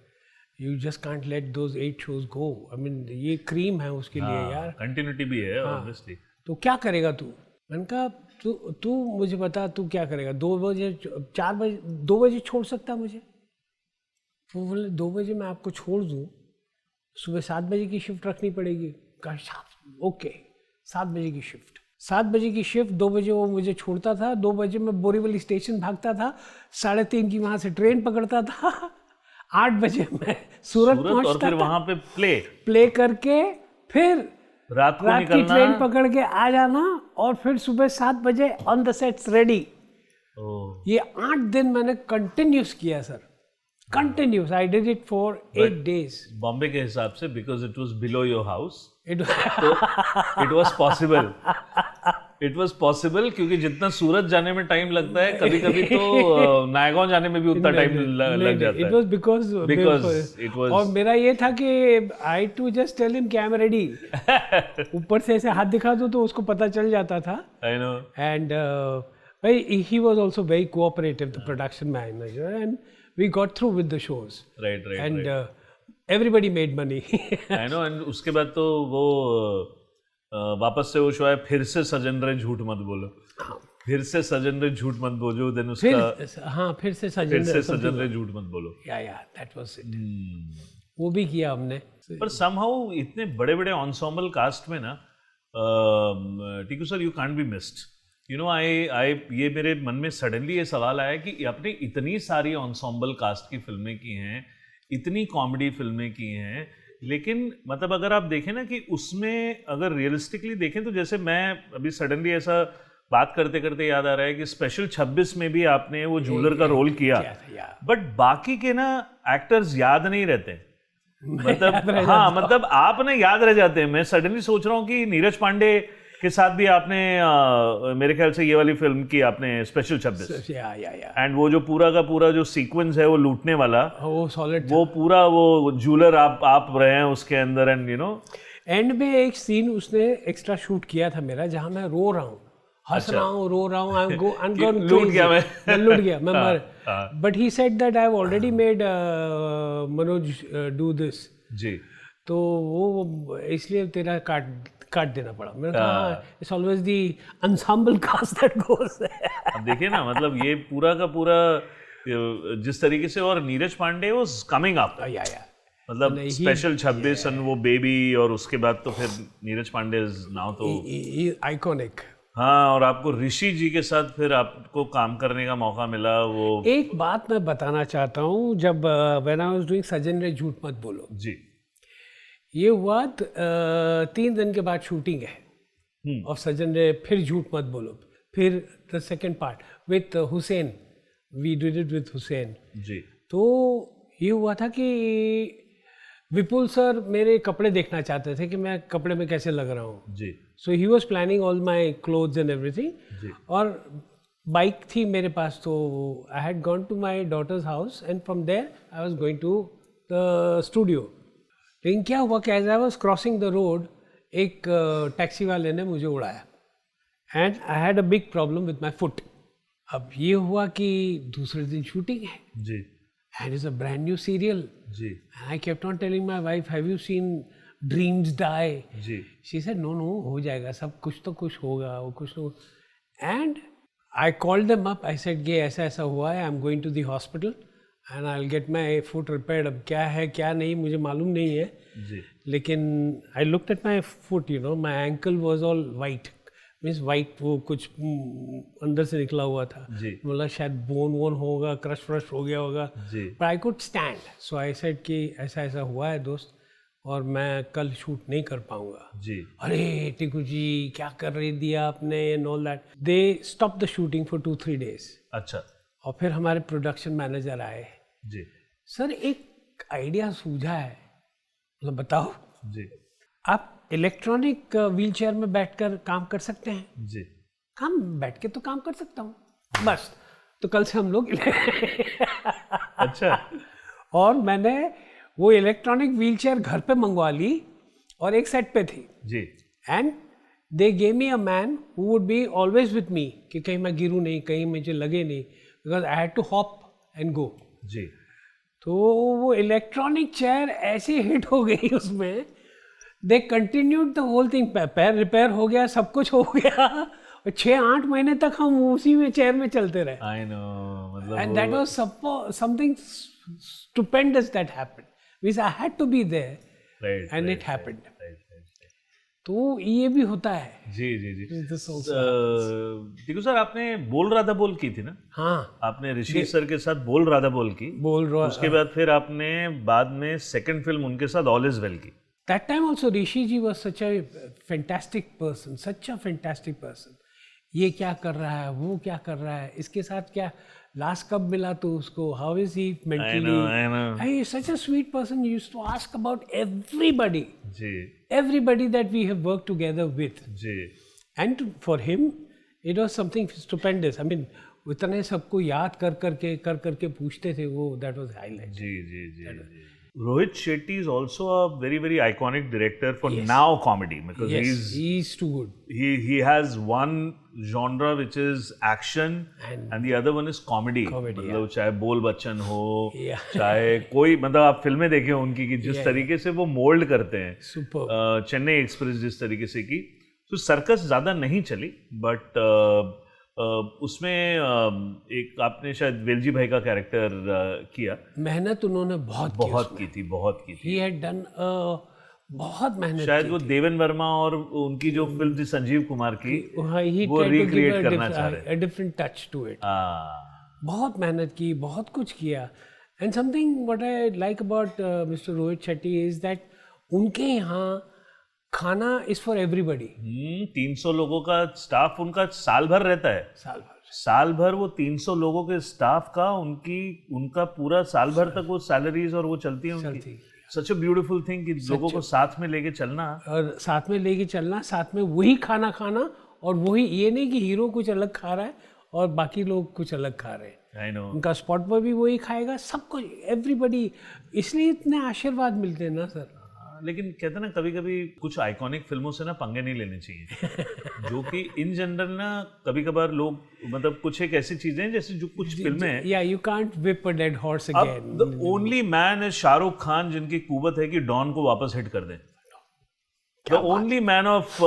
You just can't let those 8 shows go. I mean, ये क्रीम है उसके लिए यार, कंटिन्यूटी भी है ऑब्वियसली। तो क्या करेगा तू? मैंने कहा तू मुझे बता, तू क्या करेगा? 2 बजे 4 बजे 2 बजे छोड़ सकता मुझे? वो बोले 2 बजे मैं आपको छोड़ दूँ, सुबह 7 बजे की शिफ्ट रखनी पड़ेगी। कहा ओके, 7 बजे की शिफ्ट। 7 बजे की शिफ्ट, 2 बजे वो मुझे छोड़ता था, 2 बजे मैं बोरीवली स्टेशन भागता था, 3:30 की वहाँ से ट्रेन पकड़ता था, 8 बजे मैं सूरत और पहुंचता फिर था, वहां पे प्ले करके फिर रात को रात की निकलना। ट्रेन पकड़ के आ जाना और फिर सुबह 7 बजे ऑन द सेट्स रेडी। ओह, ये 8 दिन मैंने कंटिन्यूस किया sir, continuous. I did it for 8 days। Bombay के हिसाब से because it was below your house, It तो it was possible, it was possible, क्योंकि जितना सूरत जाने में टाइम लगता है कभी कभी तो नायगांव जाने में भी उतना टाइम लग जाता इट है। वाज बिकॉज it was- और मेरा ये था कि आई टू जस्ट टेल हिम कि आई एम रेडी। ऊपर से ऐसे हाथ दिखा दो तो उसको पता चल जाता था। I know. And he was also very cooperative, the production manager, and we got through with the shows. Right right. And everybody made money. I know. And उसके बाद तो वो वापस से वो शो है, फिर से सजन रे झूठ मत बोलो, फिर से सजन रे झूठ मत बोलो, देन उसका फिर से फिर से सजन रे झूठ मत बोलो। या that was it. वो भी किया हमने। पर समहाउ इतने बड़े बड़े ensemble कास्ट में ना, Tiku sir, you can't be missed. You know, I ये मेरे मन में सडनली ये सवाल आया कि आपने इतनी सारी ensemble कास्ट की फिल्में की हैं, इतनी कॉमेडी फिल्में की हैं, लेकिन मतलब अगर आप देखें ना कि उसमें अगर रियलिस्टिकली देखें तो जैसे मैं अभी सडनली ऐसा बात करते करते याद आ रहा है कि स्पेशल 26 में भी आपने वो जूलर का रोल किया, बट बाकी के ना एक्टर्स याद नहीं रहते, मतलब हाँ, मतलब आप ना याद रह जाते हैं। मैं सडनली सोच रहा हूँ कि नीरज पांडे के साथ भी आपने मेरे ख्याल से ये वाली फिल्म की आपने स्पेशल 26, एंड वो जो पूरा का पूरा जो सीक्वेंस है वो लूटने वाला, वो सॉलिड, वो पूरा वो जूलर आप रहे हैं उसके अंदर, एंड यू नो एंड में एक सीन उसने एक्स्ट्रा शूट किया था मेरा, जहाँ मैं रो रहा हूँ, हंस रहा हूँ, रो रहा हूँ, आई एम गॉन लूट गया मैं लूट गया मैं मर, but he said that I have already made Manoj do this जी, तो वो इसलिए तेरा काट देना पड़ा। मैंने कहा it's always the ensemble cast that goes. अब देखिए ना, मतलब ये पूरा का पूरा जिस तरीके से, और Neeraj Pandey was coming up, मतलब स्पेशल 26 और वो बेबी, और उसके बाद तो फिर नीरज पांडे इज नाउ तो आइकॉनिक। हाँ, और आपको ऋषि जी के साथ फिर आपको काम करने का मौका मिला। वो एक बात मैं बताना चाहता हूँ, जब व्हेन आई वाज डूइंग सजन रे झूठ मत बोलो जी, ये हुआ 3 दिन के बाद शूटिंग है और सजन रे फिर झूठ मत बोलो, फिर the second part with Hussain, we did it with Hussain ji. तो ये हुआ था कि विपुल सर मेरे कपड़े देखना चाहते थे कि मैं कपड़े में कैसे लग रहा हूँ जी। So he was planning all my clothes and everything, और बाइक थी मेरे पास, तो I had gone to my daughter's house and from there I was going to the studio. लेकिन क्या हुआ कि as I was crossing the road, एक टैक्सी वाले ने मुझे उड़ाया and I had a big problem with my foot. अब ये हुआ कि दूसरे दिन शूटिंग है जी, and is a brand new serial जी, I kept on telling my wife, have you seen dreams die? जी। शी सेड नो हो जाएगा, सब कुछ तो कुछ होगा, वो कुछ तो। And I called them up, I said ये ऐसा ऐसा हुआ है, I am going to the hospital and I will get my foot repaired. अब क्या है क्या नहीं मुझे मालूम नहीं है जी, लेकिन I looked at my foot, you know my ankle was all white, means white, वो कुछ अंदर से निकला हुआ था, बोला शायद बोन वोन होगा, क्रश व्रश हो गया होगा, but I could stand. So I said कि ऐसा ऐसा हुआ है दोस्त और मैं कल शूट नहीं कर पाऊंगा जी। अरे टिकू जी क्या कर रही दिया आपने and all that. They stop the shooting for 2-3 days। अच्छा। और फिर हमारे प्रोडक्शन मैनेजर आए जी, सर एक आइडिया सूझा है, मतलब बताओ जी। आप इलेक्ट्रॉनिक व्हील चेयर में बैठकर काम कर सकते हैं जी? काम बैठ के तो काम कर सकता हूँ बस, तो कल से हम लोग अच्छा। और मैंने वो इलेक्ट्रॉनिक व्हील चेयर घर पे मंगवा ली और एक सेट पे थी जी, and they gave me a man who would be always with me, कि कहीं मैं गिरूँ नहीं, कहीं मुझे लगे नहीं, because I had to hop and go जी। तो वो इलेक्ट्रॉनिक चेयर ऐसी हिट हो गई उसमें, they continued the whole thing, पैर रिपेयर हो गया, सब कुछ हो गया, और 6-8 महीने तक हम उसी में चेयर में चलते रहे। I know, मतलब and that was something stupendous that happened, which I had to be there, right, and right, it happened. Right. तो ये भी होता है। जी जी जी। This also happens. Tiku sir, आपने बोल राधा बोल की थी ना? हाँ, आपने ऋषि सर के साथ बोल राधा बोल की, बोल रहा। उसके बाद फिर आपने बाद में सेकंड फिल्म उनके साथ ऑल इज वेल की। That time also Rishi ji was such a fantastic person, such a fantastic person. ये क्या कर रहा है, वो क्या कर रहा है, इसके साथ क्या लास्ट कब मिला तो उसको, how is he mentally? I know. He is such a sweet person. He used to ask about everybody, ji everybody that we have worked together with. Ji And for him, it was something stupendous. I mean, उतने सबको याद कर करके पूछते थे वो, that was highlight. जी जी जी। Rohit Shetty is also a very very iconic director for now comedy because Yes, he's too good. he has one genre which is action and the other one is comedy. मतलब चाहे बोल बच्चन हो, चाहे कोई, मतलब आप फिल्में देखे उनकी कि जिस तरीके से वो मोल्ड करते हैं, Super. चेन्नई एक्सप्रेस जिस तरीके से की, तो सर्कस ज़्यादा नहीं चली, बट उसमें एक आपने शायद वेलजी भाई का कैरेक्टर किया। मेहनत उन्होंने बहुत की थी, बहुत की थी। He had done बहुत मेहनत शायद वो देवन वर्मा और उनकी जो फिल्म थी संजीव कुमार की, he वो tried to give रिक्रिएट करना चाह रहे a different touch to it. हाँ बहुत मेहनत की, बहुत कुछ किया. And something what I like about Mr. Rohit Shetty is that उनके यहाँ खाना is for everybody. 300 लोगों का स्टाफ उनका साल भर रहता है। साल भर वो 300 लोगों के स्टाफ का उनका पूरा साल भर तक वो सैलरीज और वो चलती है उनकी। सच अ ब्यूटीफुल थिंग कि लोगों को साथ में लेके चलना, और साथ में लेके चलना, साथ में वही खाना खाना, और वही, ये नहीं कि हीरो कुछ अलग खा रहा है और बाकी लोग कुछ अलग खा रहे हैं। I know. उनका स्पॉट पर भी वही खाएगा, सबको, एवरीबडी, इसलिए इतने आशीर्वाद मिलते हैं ना सर। लेकिन कहते हैं ना, कभी कभी कुछ आइकॉनिक फिल्मों से ना पंगे नहीं लेने चाहिए जो कि इन जनरल ना कभी कभार लोग, मतलब कुछ एक ऐसी चीजें हैं जैसे जो कुछ फिल्में हैं, या you can't whip a dead horse again. The only man is Shahrukh Khan जिनकी कुवत है कि डॉन को वापस हिट कर दें। The only man of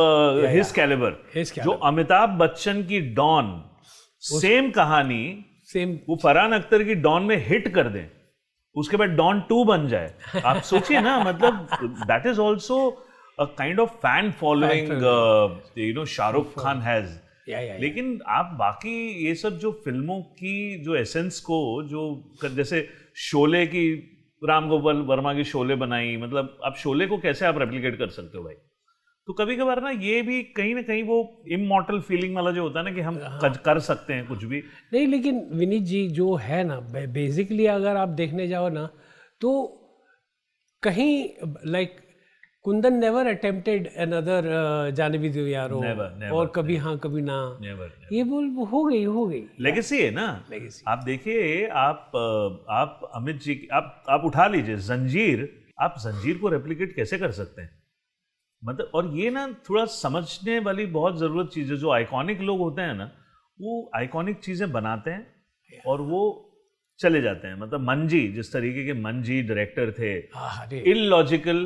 his calibre, जो अमिताभ बच्चन की डॉन, सेम कहानी, सेम, वो फरहान अख्तर की डॉन में हिट कर दें, उसके बाद डॉन 2 बन जाए। आप सोचिए ना, मतलब that is also a kind of fan following you know Shahrukh Khan has. लेकिन आप बाकी ये सब जो फिल्मों की जो एसेंस को, जो जैसे शोले की, राम गोपाल वर्मा की शोले बनाई, मतलब आप शोले को कैसे आप रेप्लिकेट कर सकते हो भाई? तो कभी कभार ना ये भी कहीं ना कहीं वो इमॉर्टल फीलिंग वाला जो होता है ना कि हम कर सकते हैं कुछ भी। नहीं, लेकिन विनीत जी जो है ना, बेसिकली अगर आप देखने जाओ ना, तो कहीं like Kundan never attempted another जाने भी दो यारो, और कभी हाँ कभी ना, ये बोल हो गई लेगेसी है ना। आप देखिए, आप अमित जी, आप उठा लीजिए जंजीर, आप जंजीर को रेप्लिकेट कैसे कर सकते हैं? मतलब, और ये ना थोड़ा समझने वाली बहुत ज़रूरत चीज़ है। जो आइकॉनिक लोग होते हैं ना, वो आइकॉनिक चीज़ें बनाते हैं और वो चले जाते हैं। मतलब मंजी, जिस तरीके के मंजी डायरेक्टर थे, इलॉजिकल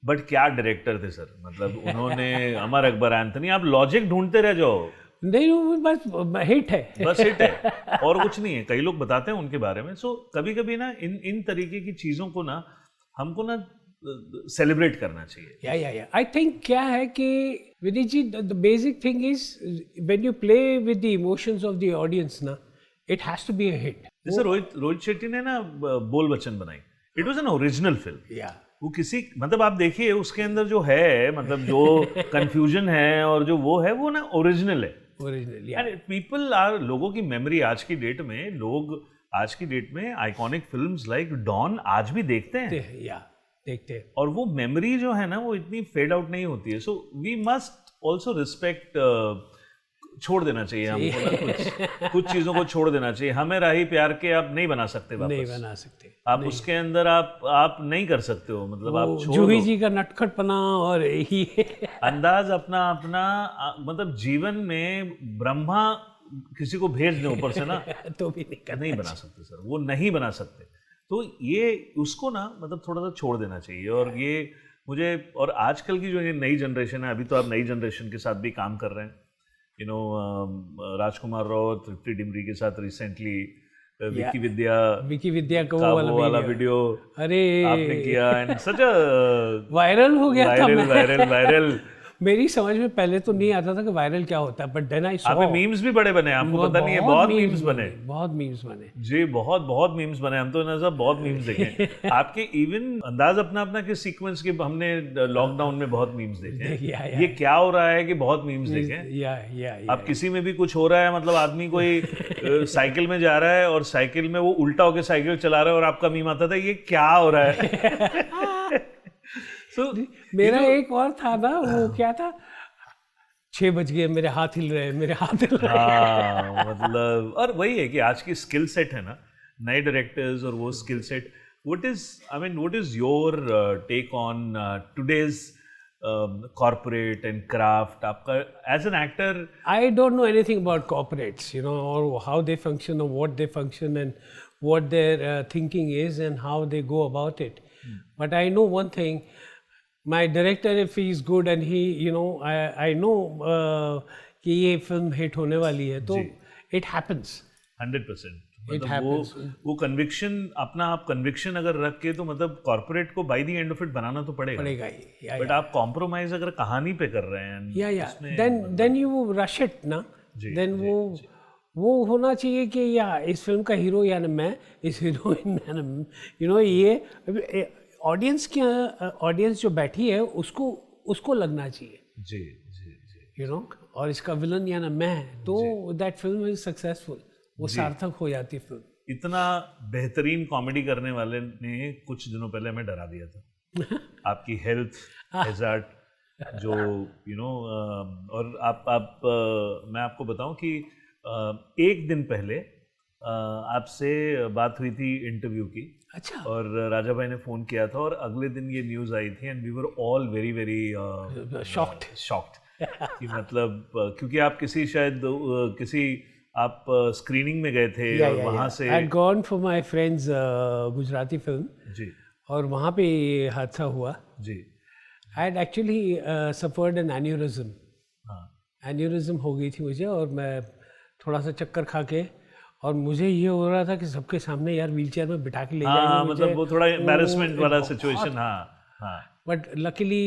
बट क्या डायरेक्टर थे सर। मतलब उन्होंने अमर अकबर एंथनी, आप लॉजिक ढूंढते रह जाओ, नहीं बस हिट है, बस हिट है और कुछ नहीं है। कई लोग बताते हैं उनके बारे में। सो कभी कभी ना इन तरीके की चीज़ों को ना हमको ना सेलिब्रेट करना चाहिए। या आई थिंक क्या है कि Vineet ji, the basic thing is when you play with the emotions of the audience ना, it has to be a hit. जैसे रोहित शेट्टी ने ना बोल बच्चन बनाई, it was an original film. या वो किसी, मतलब आप देखिए उसके अंदर जो है, मतलब जो कंफ्यूजन है और जो वो है, वो ना ओरिजिनल है। ओरिजिनल पीपल आर, लोगों की मेमोरी आज की डेट में, लोग आज की डेट में आइकॉनिक फिल्म्स लाइक डॉन आज भी देखते हैं, देखते हैं, और वो मेमोरी जो है ना, वो इतनी फेड आउट नहीं होती है। So we must also respect, छोड़ देना चाहिए हमको कुछ चीज़ों को छोड़ देना चाहिए। हमें राही प्यार के आप नहीं बना सकते वापस, नहीं बना सकते आप नहीं। उसके अंदर आप नहीं कर सकते हो, मतलब आप छोड़ जूही जी का नटखटपना और ये अंदाज अपना, मतलब जीवन में ब्रह्मा किसी को भेज दें ऊपर से ना तो भी नहीं बना सकते सर, वो नहीं बना सकते। तो ये उसको ना, मतलब थोड़ा सा छोड़ देना चाहिए। और ये मुझे, और आजकल की जो ये नई जनरेशन है, अभी तो आप नई जनरेशन के साथ भी काम कर रहे हैं, यू नो राजकुमार राव, तृप्ति डिमरी के साथ रिसेंटली विकी विद्या का वो वाला वीडियो अरे आपने किया, एंड सच वायरल हो गया था। वायरल मेरी समझ में पहले तो नहीं आता था कि वायरल क्या होता है, बट देन आई आप सॉ मीम्स भी बड़े बने, आपको पता नहीं है, बहुत मीम्स बने। बहुत मीम्स बने जी, बहुत बहुत मीम्स बने, हम तो ना सब बहुत मीम्स देखे आपके। इवन अंदाज अपना अपना कि सीक्वेंस के हमने लॉकडाउन में बहुत मीम्स देखे। या ये क्या हो रहा है कि बहुत मीम्स देखे। या अब किसी में भी कुछ हो रहा है, मतलब आदमी कोई साइकिल में जा रहा है और साइकिल में वो उल्टा होकर साइकिल चला रहा है और आपका मीम आता था, ये क्या हो रहा है। So, मेरा एक और था ना, वो क्या था, 6 बज गए, मेरे हाथ हिल रहे हैं, मेरे हाथ हिल रहे हैं। हाँ, मतलब और वही है कि आज की स्किल सेट है ना, नए डायरेक्टर्स और वो skill set, what is your take on today's corporate and craft? आपका as an actor, I don't know anything about corporates, you know, or how they function, or what they function, and what their thinking is, and how they go about it. But I know one thing: my director, if he is good, and he, you know, I know कि ये film hit होने वाली है, तो it happens. 100%। It मतलब happens. वो conviction, अपना आप कन्विक्शन अगर रख के, तो मतलब कॉर्पोरेट को by the end of it बनाना तो पड़ेगा ही। बट आप कॉम्प्रोमाइज अगर कहानी पे कर रहे हैं, या then you rush it ना, then वो होना चाहिए कि या इस फिल्म का हीरो यानी मैं, इस हीरोइन यानी, you know, ये ऑडियंस जो बैठी है उसको लगना चाहिए, जी जी जी, you know, और इसका विलन यानी मैं, तो दैट फिल्म इज सक्सेसफुल, वो सार्थक हो जाती फिल्म। इतना बेहतरीन कॉमेडी करने वाले ने कुछ दिनों पहले हमें डरा दिया था। आपकी हेल्थ हैजार्ड जो और आप मैं आपको बताऊं कि एक दिन पहले आपसे बात हुई थी इंटरव्यू की। अच्छा। और राजा भाई ने फ़ोन किया था और अगले दिन ये न्यूज़ आई थी and we were all very very shocked कि मतलब क्योंकि आप किसी शायद किसी आप स्क्रीनिंग में गए थे और वहाँ से I had gone for my friends Gujarati film जी, और वहाँ पे ये हादसा हुआ जी। I had actually suffered an aneurysm. हाँ, एन्यूरिज्म हो गई थी मुझे और मैं थोड़ा सा चक्कर खा के, और मुझे ये हो रहा था कि सबके सामने यार व्हीलचेयर में बिठा के ले जाएंगे मुझे, मतलब वो थोड़ा एम्बैरेसमेंट वाला सिचुएशन। हाँ but luckily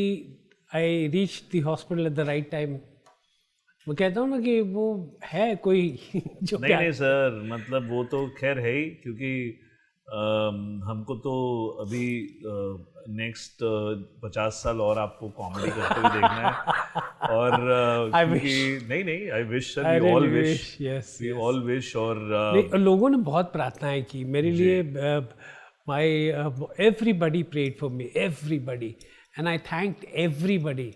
I reach the hospital at the right time. मैं कहता हूँ ना कि वो है कोई जो नहीं सर, मतलब वो तो खैर है ही, क्योंकि हमको तो अभी नेक्स्ट 50 साल और आपको कॉमेडी करते हुए देखना है। और क्योंकि नहीं I wish sir, we all wish, we all wish. और लोगों ने बहुत प्रार्थनाएं की मेरे लिए, my everybody prayed for me, everybody, and I thanked everybody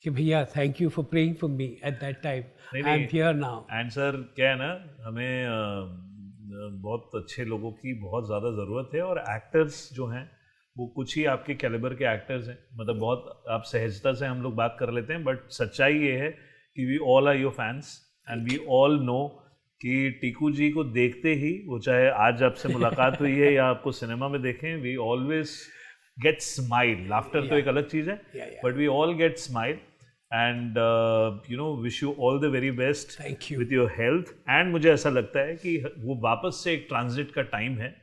कि भैया thank you for praying for me at that time, I am here now. And sir क्या है ना, हमें बहुत अच्छे लोगों की बहुत ज़्यादा ज़रूरत है, और एक्टर्स जो हैं वो कुछ ही आपके कैलिबर के एक्टर्स हैं। मतलब बहुत आप सहजता से हम लोग बात कर लेते हैं, बट सच्चाई ये है कि we all are your fans and we all know कि टीकू जी को देखते ही, वो चाहे आज आपसे मुलाकात हुई है या आपको सिनेमा में देखें, we always get smile. Laughter तो एक अलग चीज़ है, but we all get smile and wish you all the very best with your health. एंड मुझे ऐसा लगता है कि वो वापस से एक ट्रांजिट का टाइम है,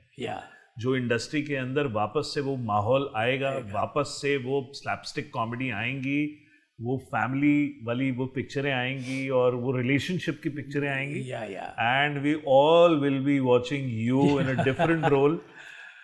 जो इंडस्ट्री के अंदर वापस से वो माहौल आएगा, वापस से वो स्लैपस्टिक कॉमेडी आएंगी, वो फैमिली वाली वो पिक्चरें आएंगी, और वो रिलेशनशिप की पिक्चरें आएंगी, and we all will be watching you in a different role.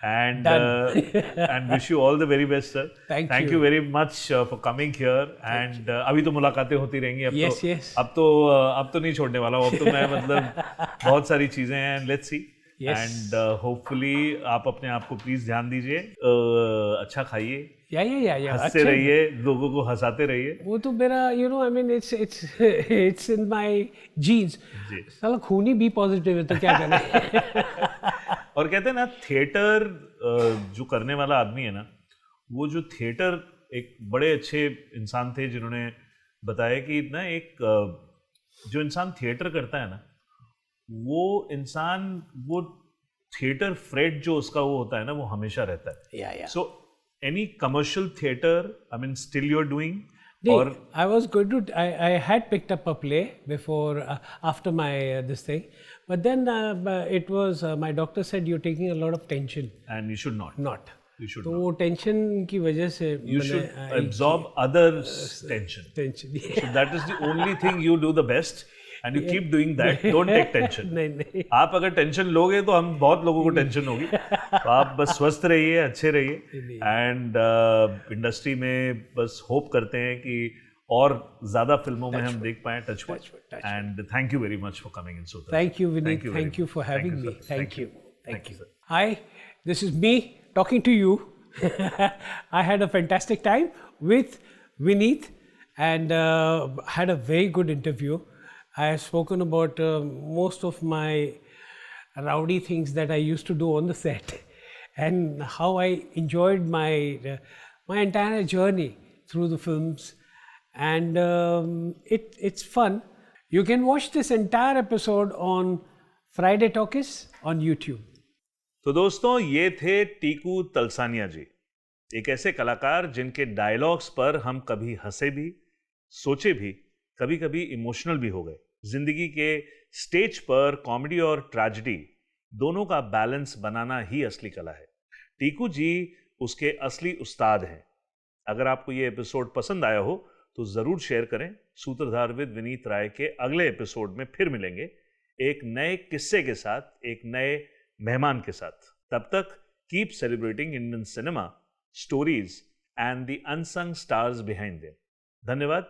and wish you all the very best, sir. Thank you very much for coming here. And अभी तो मुलाकातें होती रहेंगी, अब तो नहीं छोड़ने वाला हूँ, अब तो मैं मतलब बहुत सारी चीजें हैं, let's see. एंड होपफुली आप अपने आप को प्लीज ध्यान दीजिए, अच्छा खाइए, हंसते रहिए, लोगों को हंसाते रहिए। वो तो मेरा I mean it's in my genes. साला खून ही बी पॉजिटिव है, तो क्या करें। और कहते हैं ना, थिएटर जो करने वाला आदमी है ना, वो जो थिएटर, एक बड़े अच्छे इंसान थे जिन्होंने बताया कि ना, एक जो इंसान थिएटर करता है ना, वो इंसान, वो थिएटर फ्रेड जो उसका वो होता है ना, वो हमेशा रहता है। So any commercial theatre, I mean still you are doing? Or I was going to, I had picked up a play before, after my this thing, but then it was my doctor said you're taking a lot of tension and you should not. You should तो not. वो tension की वजह से You should absorb others' tension. Tension So that is the only thing you do the best, and you keep doing that. Don't take tension. नहीं नहीं आप अगर tension लोगे तो हम बहुत लोगों को टेंशन होगी, तो आप बस स्वस्थ रहिए, अच्छे रहिए, एंड इंडस्ट्री में बस होप करते हैं कि और ज्यादा फिल्मों में हम देख पाएं, touch wood, touch and thank you very much for coming in सूत्रधार. Thank you, Vineet. very Thank you much. for having Thank you, me. sir. Thank you. Thank Thank you, you. sir. Hi, this is me talking to you. I had a fantastic time with Vineet and had a very good interview. I have spoken about most of my rowdy things that I used to do on the set and how I enjoyed my entire journey through the films. And it's fun. You can watch this entire episode on Friday Talkies on YouTube. तो दोस्तों, ये थे टीकू तलसानिया जी, एक ऐसे कलाकार जिनके dialogues पर हम कभी हंसे भी, सोचे भी, कभी कभी इमोशनल भी हो गए. जिंदगी के स्टेज पर कॉमेडी और ट्रेजेडी दोनों का बैलेंस बनाना ही असली कला है. टीकू जी उसके असली उस्ताद हैं. अगर आपको ये एपिसोड पसंद आया हो तो जरूर शेयर करें. सूत्रधार विद विनीत राय के अगले एपिसोड में फिर मिलेंगे एक नए किस्से के साथ, एक नए मेहमान के साथ. तब तक keep celebrating Indian cinema, stories and the unsung stars behind them. धन्यवाद.